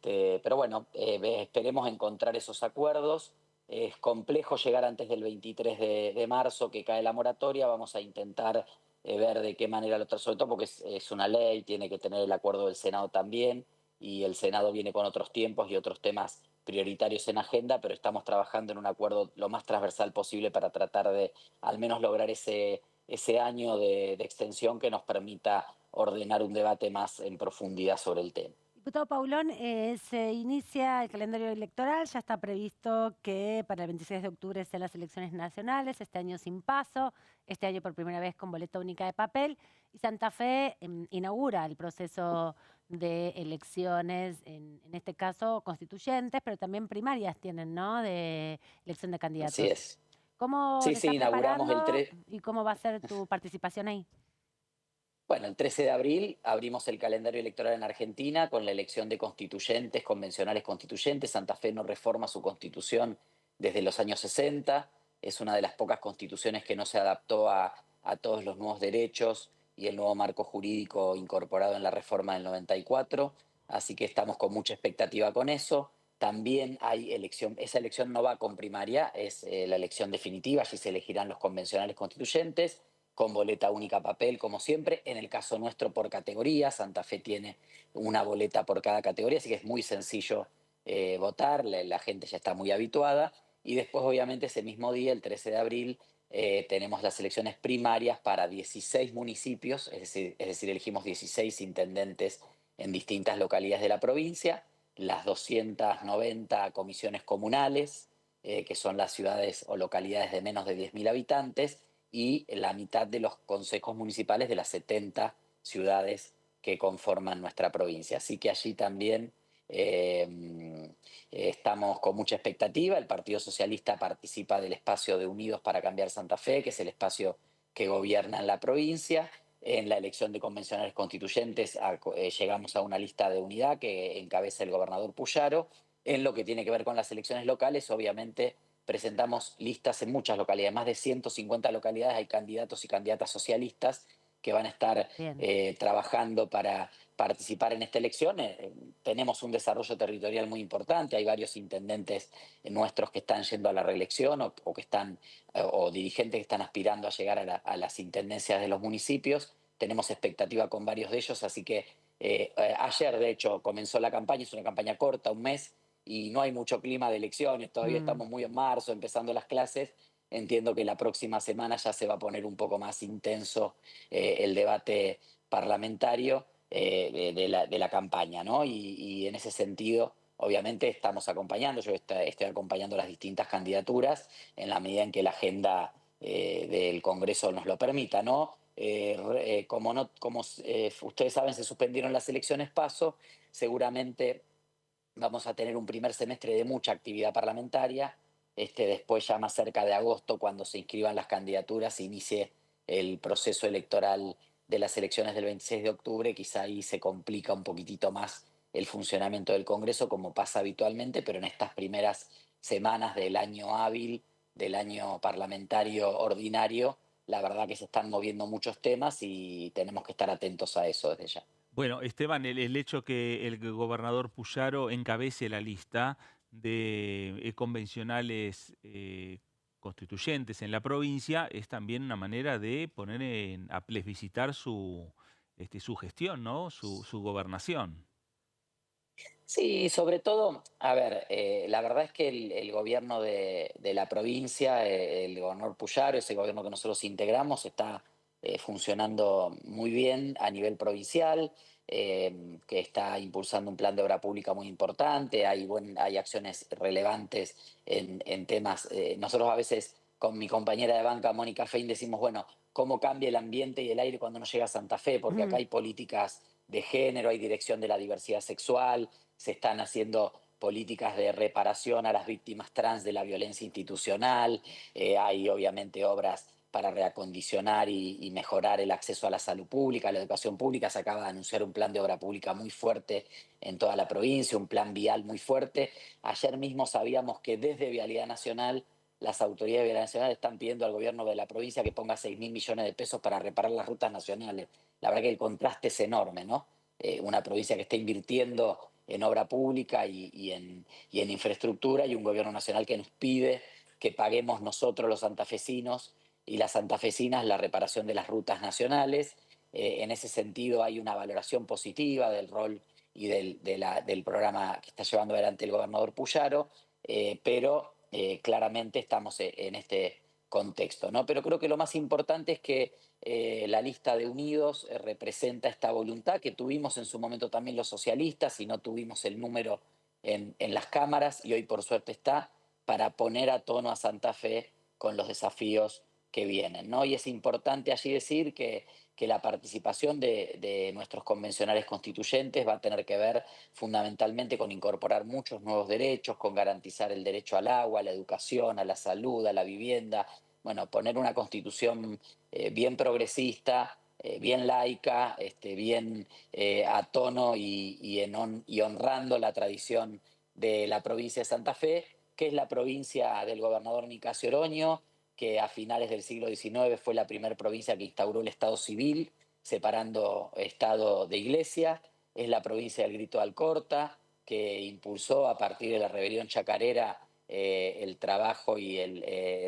Pero bueno, esperemos encontrar esos acuerdos. Es complejo llegar antes del 23 de marzo, que cae la moratoria. Vamos a intentar ver de qué manera lo sobre todo porque es una ley, tiene que tener el acuerdo del Senado también, y el Senado viene con otros tiempos y otros temas prioritarios en agenda, pero estamos trabajando en un acuerdo lo más transversal posible para tratar de al menos lograr ese año de extensión que nos permita ordenar un debate más en profundidad sobre el tema. Diputado Paulón, se inicia el calendario electoral, ya está previsto que para el 26 de octubre sean las elecciones nacionales, este año sin paso, este año por primera vez con boleta única de papel, y Santa Fe inaugura el proceso de elecciones, en este caso constituyentes, pero también primarias tienen, ¿no?, de elección de candidatos. Así es. ¿Cómo Sí, se está inauguramos preparando el 3. y cómo va a ser tu participación ahí? Bueno, el 13 de abril abrimos el calendario electoral en Argentina con la elección de constituyentes, convencionales constituyentes. Santa Fe no reforma su constitución desde los años 60. Es una de las pocas constituciones que no se adaptó a todos los nuevos derechos y el nuevo marco jurídico incorporado en la reforma del 94. Así que estamos con mucha expectativa con eso. También hay elección, esa elección no va con primaria, es la elección definitiva, allí se elegirán los convencionales constituyentes, con boleta única papel, como siempre. En el caso nuestro, por categoría, Santa Fe tiene una boleta por cada categoría, así que es muy sencillo votar, la gente ya está muy habituada. Y después, obviamente, ese mismo día, el 13 de abril, tenemos las elecciones primarias para 16 municipios, es decir, elegimos 16 intendentes en distintas localidades de la provincia, las 290 comisiones comunales, que son las ciudades o localidades de menos de 10.000 habitantes, y la mitad de los consejos municipales de las 70 ciudades que conforman nuestra provincia. Así que allí también estamos con mucha expectativa. El Partido Socialista participa del espacio de Unidos para Cambiar Santa Fe, que es el espacio que gobierna en la provincia. En la elección de convencionales constituyentes llegamos a una lista de unidad que encabeza el gobernador Puyaro. En lo que tiene que ver con las elecciones locales, obviamente presentamos listas en muchas localidades, más de 150 localidades hay candidatos y candidatas socialistas que van a estar trabajando para participar en esta elección. Tenemos un desarrollo territorial muy importante, hay varios intendentes nuestros que están yendo a la reelección o que están, o dirigentes que están aspirando a llegar a las intendencias de los municipios. Tenemos expectativa con varios de ellos, así que ayer de hecho comenzó la campaña, es una campaña corta, un mes, y no hay mucho clima de elecciones, todavía estamos muy en marzo, empezando las clases. Entiendo que la próxima semana ya se va a poner un poco más intenso el debate parlamentario de la campaña, ¿no? Y en ese sentido, obviamente, estamos acompañando, yo estoy acompañando las distintas candidaturas en la medida en que la agenda del Congreso nos lo permita, ¿no? Como ustedes saben, se suspendieron las elecciones PASO, seguramente vamos a tener un primer semestre de mucha actividad parlamentaria. Después, ya más cerca de agosto, cuando se inscriban las candidaturas, se inicie el proceso electoral de las elecciones del 26 de octubre, quizá ahí se complica un poquitito más el funcionamiento del Congreso, como pasa habitualmente, pero en estas primeras semanas del año hábil, del año parlamentario ordinario, la verdad que se están moviendo muchos temas y tenemos que estar atentos a eso desde ya. Bueno, Esteban, el hecho que el gobernador Puyaro encabece la lista de convencionales constituyentes en la provincia es también una manera de poner a plebiscitar su gestión, ¿no? Su gobernación. Sí, sobre todo, a ver, la verdad es que el gobierno de la provincia, el gobernador Puyaro, ese gobierno que nosotros integramos, está funcionando muy bien a nivel provincial, que está impulsando un plan de obra pública muy importante, hay acciones relevantes en temas. Nosotros a veces con mi compañera de banca, Mónica Fein, decimos, bueno, ¿cómo cambia el ambiente y el aire cuando uno llega a Santa Fe? Porque acá hay políticas de género, hay dirección de la diversidad sexual, se están haciendo políticas de reparación a las víctimas trans de la violencia institucional, hay obviamente obras para reacondicionar y mejorar el acceso a la salud pública, a la educación pública. Se acaba de anunciar un plan de obra pública muy fuerte en toda la provincia, un plan vial muy fuerte. Ayer mismo sabíamos que desde Vialidad Nacional, las autoridades de Vialidad Nacional están pidiendo al gobierno de la provincia que ponga 6.000 millones de pesos para reparar las rutas nacionales. La verdad que el contraste es enorme, ¿no? Una provincia que está invirtiendo en obra pública y en infraestructura, y un gobierno nacional que nos pide que paguemos nosotros los santafesinos y las santafesinas la reparación de las rutas nacionales. En ese sentido hay una valoración positiva del rol y del programa que está llevando adelante el gobernador Puyaro, pero claramente estamos en este contexto, ¿no? Pero creo que lo más importante es que la lista de Unidos representa esta voluntad que tuvimos en su momento también los socialistas, y no tuvimos el número en las cámaras, y hoy por suerte está, para poner a tono a Santa Fe con los desafíos que vienen, ¿no? Y es importante allí decir que la participación de nuestros convencionales constituyentes va a tener que ver fundamentalmente con incorporar muchos nuevos derechos, con garantizar el derecho al agua, a la educación, a la salud, a la vivienda. Bueno, poner una constitución bien progresista, bien laica, bien a tono y honrando la tradición de la provincia de Santa Fe, que es la provincia del gobernador Nicasio Oroño, que a finales del siglo XIX fue la primera provincia que instauró el Estado civil, separando Estado de Iglesia. Es la provincia del Grito de Alcorta, que impulsó a partir de la rebelión chacarera el trabajo y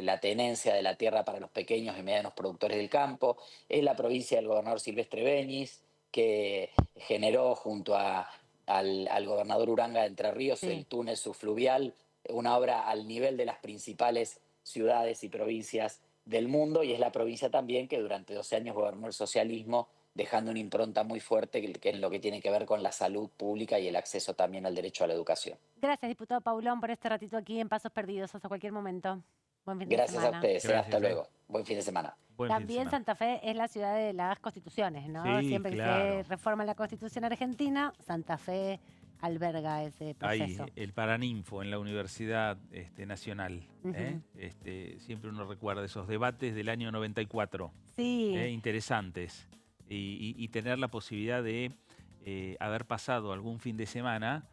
la tenencia de la tierra para los pequeños y medianos productores del campo. Es la provincia del gobernador Silvestre Beñis, que generó junto al gobernador Uranga de Entre Ríos el túnel subfluvial, una obra al nivel de las principales ciudades y provincias del mundo, y es la provincia también que durante 12 años gobernó el socialismo, dejando una impronta muy fuerte que en lo que tiene que ver con la salud pública y el acceso también al derecho a la educación. Gracias, diputado Paulón, por este ratito aquí en Pasos Perdidos. Hasta cualquier momento. Buen fin de Gracias semana. a ustedes. Hasta luego. Buen fin de semana. También Santa Fe es la ciudad de las constituciones, ¿no? Sí, Siempre que se reforma la Constitución argentina, Santa Fe alberga ese proceso. Ahí, el Paraninfo en la Universidad Nacional. Siempre uno recuerda esos debates del año 94. Sí. Interesantes. Y tener la posibilidad de haber pasado algún fin de semana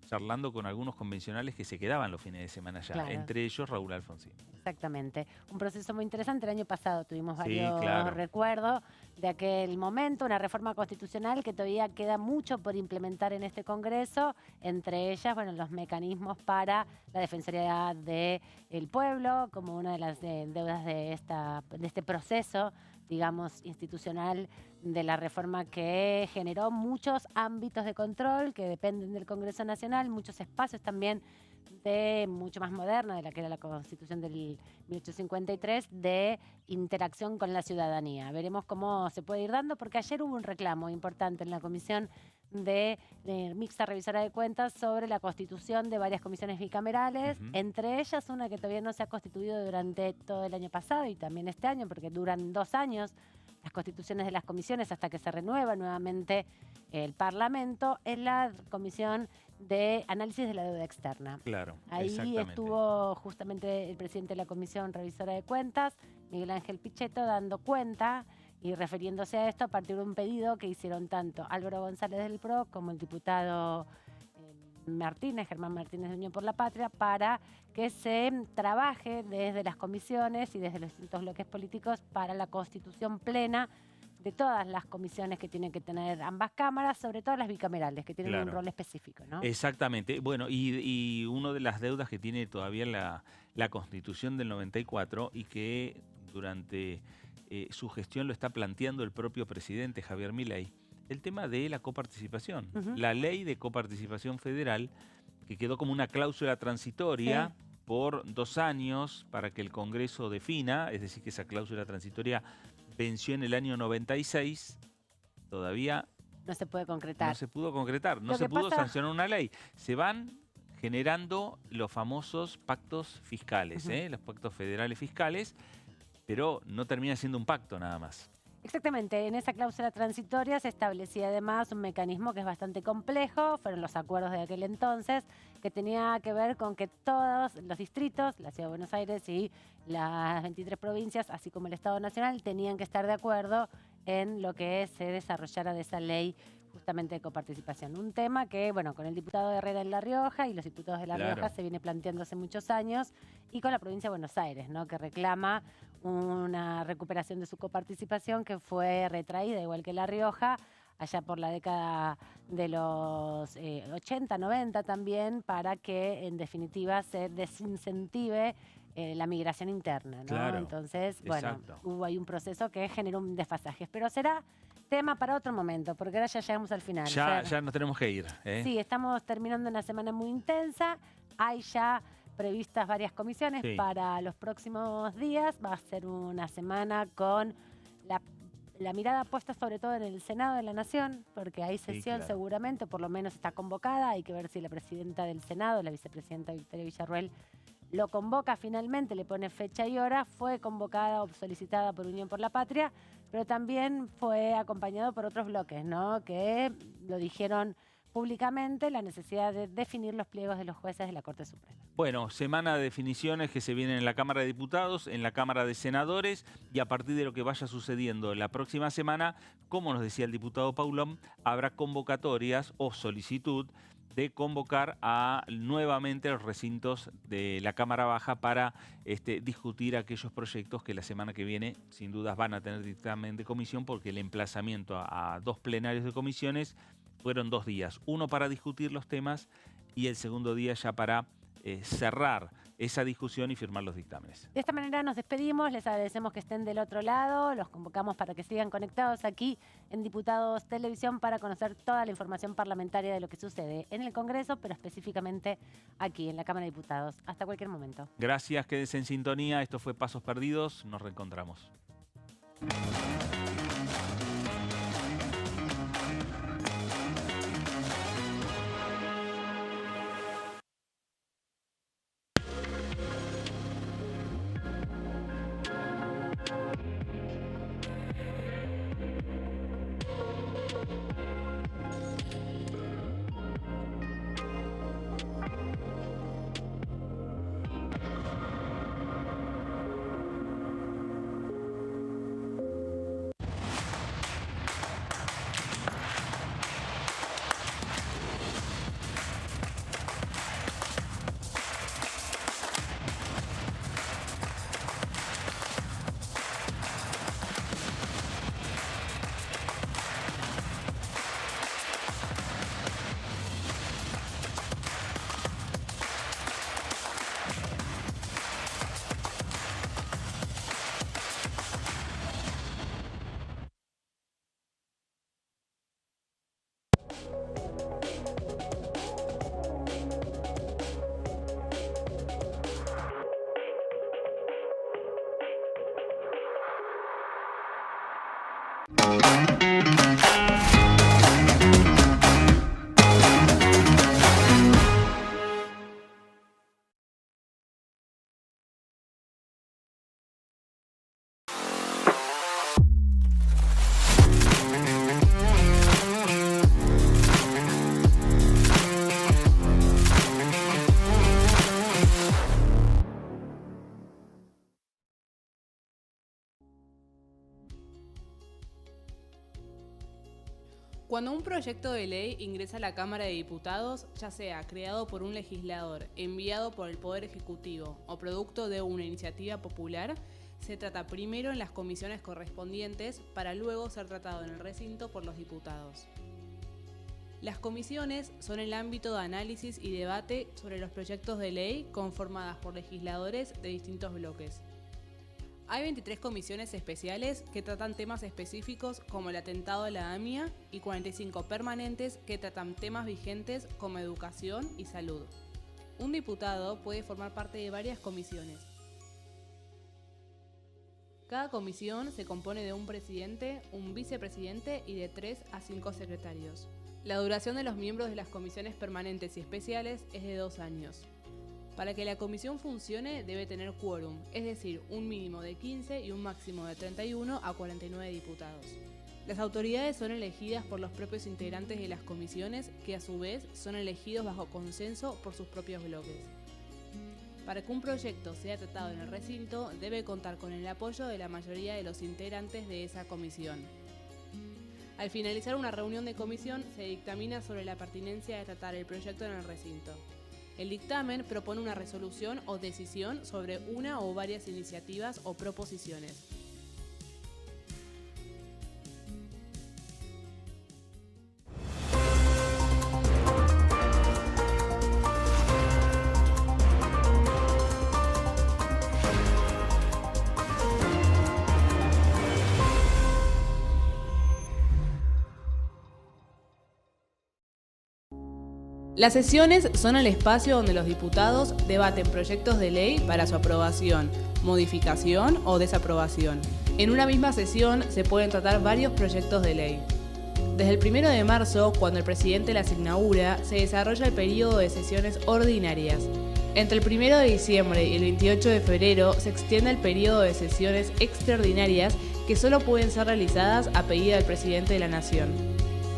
charlando con algunos convencionales que se quedaban los fines de semana allá. Claro. Entre ellos Raúl Alfonsín. Exactamente. Un proceso muy interesante. El año pasado tuvimos varios recuerdos de aquel momento, una reforma constitucional que todavía queda mucho por implementar en este Congreso, entre ellas, bueno, los mecanismos para la Defensoría del Pueblo, como una de las deudas de este proceso, digamos, institucional de la reforma que generó muchos ámbitos de control que dependen del Congreso Nacional, muchos espacios también mucho más moderna de la que era la Constitución del 1853, de interacción con la ciudadanía. Veremos cómo se puede ir dando, porque ayer hubo un reclamo importante en la Comisión de Mixta Revisora de Cuentas sobre la constitución de varias comisiones bicamerales, entre ellas una que todavía no se ha constituido durante todo el año pasado y también este año, porque duran 2 años las constituciones de las comisiones hasta que se renueva nuevamente el Parlamento, es la Comisión de Análisis de la Deuda Externa. Claro, ahí estuvo justamente el presidente de la Comisión Revisora de Cuentas, Miguel Ángel Pichetto, dando cuenta y refiriéndose a esto a partir de un pedido que hicieron tanto Álvaro González del PRO como el diputado Germán Martínez de Unión por la Patria, para que se trabaje desde las comisiones y desde los distintos bloques políticos para la constitución plena de todas las comisiones que tienen que tener ambas cámaras, sobre todo las bicamerales, que tienen un rol específico, ¿no? Exactamente. Bueno, y una de las deudas que tiene todavía la Constitución del 94 y que durante su gestión lo está planteando el propio presidente Javier Milei, el tema de la coparticipación. La ley de coparticipación federal, que quedó como una cláusula transitoria por 2 años para que el Congreso defina, es decir, que esa cláusula transitoria venció en el año 96, todavía no se puede concretar. No se pudo concretar, no se pudo sancionar una ley. Se van generando los famosos pactos fiscales, los pactos federales fiscales, pero no termina siendo un pacto nada más. Exactamente, en esa cláusula transitoria se establecía además un mecanismo que es bastante complejo, fueron los acuerdos de aquel entonces, que tenía que ver con que todos los distritos, la Ciudad de Buenos Aires y las 23 provincias, así como el Estado Nacional, tenían que estar de acuerdo en lo que se desarrollara de esa ley justamente de coparticipación. Un tema que, bueno, con el diputado Herrera en La Rioja y los diputados de La Rioja se viene planteando hace muchos años, y con la provincia de Buenos Aires, ¿no?, que reclama una recuperación de su coparticipación que fue retraída, igual que La Rioja, allá por la década de los 80, 90 también, para que en definitiva se desincentive la migración interna, ¿no? Claro, entonces, bueno, exacto. hubo ahí un proceso que generó un desfasaje. Pero será tema para otro momento, porque ahora ya llegamos al final. Ya nos tenemos que ir. Sí, estamos terminando una semana muy intensa. Hay ya previstas varias comisiones para los próximos días. Va a ser una semana con la mirada puesta sobre todo en el Senado de la Nación, porque hay sesión seguramente, por lo menos está convocada. Hay que ver si la presidenta del Senado, la vicepresidenta Victoria Villarruel, lo convoca finalmente, le pone fecha y hora. Fue convocada o solicitada por Unión por la Patria, pero también fue acompañado por otros bloques, ¿no? Que lo dijeron públicamente, la necesidad de definir los pliegos de los jueces de la Corte Suprema. Bueno, semana de definiciones que se vienen en la Cámara de Diputados, en la Cámara de Senadores, y a partir de lo que vaya sucediendo la próxima semana, como nos decía el diputado Paulón, habrá convocatorias o solicitud de convocar a nuevamente los recintos de la Cámara Baja para discutir aquellos proyectos que la semana que viene sin dudas van a tener dictamen de comisión, porque el emplazamiento a 2 plenarios de comisiones fueron 2 días. Uno para discutir los temas y el segundo día ya para cerrar esa discusión y firmar los dictámenes. De esta manera nos despedimos, les agradecemos que estén del otro lado, los convocamos para que sigan conectados aquí en Diputados Televisión para conocer toda la información parlamentaria de lo que sucede en el Congreso, pero específicamente aquí en la Cámara de Diputados. Hasta cualquier momento. Gracias, quédense en sintonía. Esto fue Pasos Perdidos. Nos reencontramos. Cuando un proyecto de ley ingresa a la Cámara de Diputados, ya sea creado por un legislador, enviado por el Poder Ejecutivo o producto de una iniciativa popular, se trata primero en las comisiones correspondientes para luego ser tratado en el recinto por los diputados. Las comisiones son el ámbito de análisis y debate sobre los proyectos de ley conformadas por legisladores de distintos bloques. Hay 23 comisiones especiales que tratan temas específicos como el atentado a la AMIA y 45 permanentes que tratan temas vigentes como educación y salud. Un diputado puede formar parte de varias comisiones. Cada comisión se compone de un presidente, un vicepresidente y de 3 a 5 secretarios. La duración de los miembros de las comisiones permanentes y especiales es de 2 años. Para que la comisión funcione debe tener quórum, es decir, un mínimo de 15 y un máximo de 31 a 49 diputados. Las autoridades son elegidas por los propios integrantes de las comisiones, que a su vez son elegidos bajo consenso por sus propios bloques. Para que un proyecto sea tratado en el recinto, debe contar con el apoyo de la mayoría de los integrantes de esa comisión. Al finalizar una reunión de comisión, se dictamina sobre la pertinencia de tratar el proyecto en el recinto. El dictamen propone una resolución o decisión sobre una o varias iniciativas o proposiciones. Las sesiones son el espacio donde los diputados debaten proyectos de ley para su aprobación, modificación o desaprobación. En una misma sesión se pueden tratar varios proyectos de ley. Desde el 1 de marzo, cuando el presidente las inaugura, se desarrolla el periodo de sesiones ordinarias. Entre el 1 de diciembre y el 28 de febrero se extiende el periodo de sesiones extraordinarias que solo pueden ser realizadas a pedido del presidente de la Nación.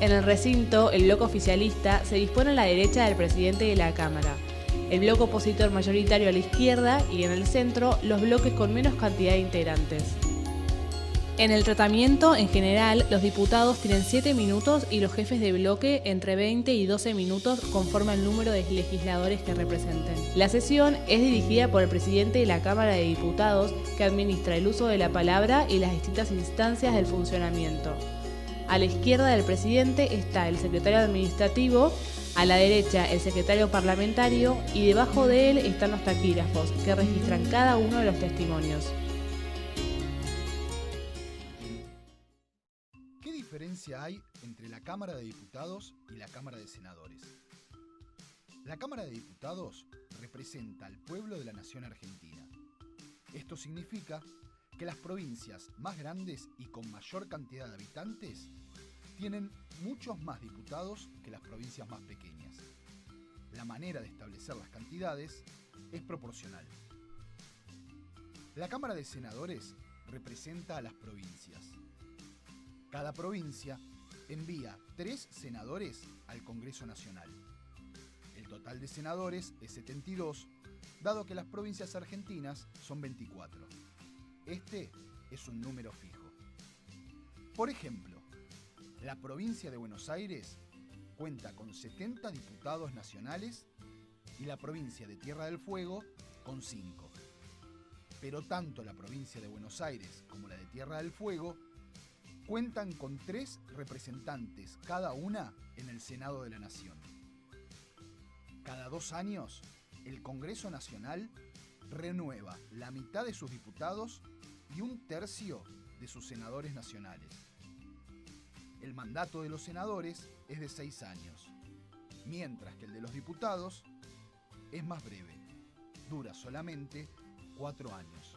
En el recinto, el bloque oficialista se dispone a la derecha del presidente de la Cámara, el bloque opositor mayoritario a la izquierda y en el centro los bloques con menos cantidad de integrantes. En el tratamiento, en general, los diputados tienen 7 minutos y los jefes de bloque entre 20 y 12 minutos conforme al número de legisladores que representen. La sesión es dirigida por el presidente de la Cámara de Diputados, que administra el uso de la palabra y las distintas instancias del funcionamiento. A la izquierda del presidente está el secretario administrativo, a la derecha el secretario parlamentario y debajo de él están los taquígrafos, que registran cada uno de los testimonios. ¿Qué diferencia hay entre la Cámara de Diputados y la Cámara de Senadores? La Cámara de Diputados representa al pueblo de la nación argentina. Esto significa que las provincias más grandes y con mayor cantidad de habitantes tienen muchos más diputados que las provincias más pequeñas. La manera de establecer las cantidades es proporcional. La Cámara de Senadores representa a las provincias. Cada provincia envía 3 senadores al Congreso Nacional. El total de senadores es 72, dado que las provincias argentinas son 24. Este es un número fijo. Por ejemplo, la provincia de Buenos Aires cuenta con 70 diputados nacionales y la provincia de Tierra del Fuego con 5. Pero tanto la provincia de Buenos Aires como la de Tierra del Fuego cuentan con 3 representantes cada una en el Senado de la Nación. Cada 2 años, el Congreso Nacional renueva la mitad de sus diputados y 1/3 de sus senadores nacionales. El mandato de los senadores es de 6 años, mientras que el de los diputados es más breve, dura solamente 4 años.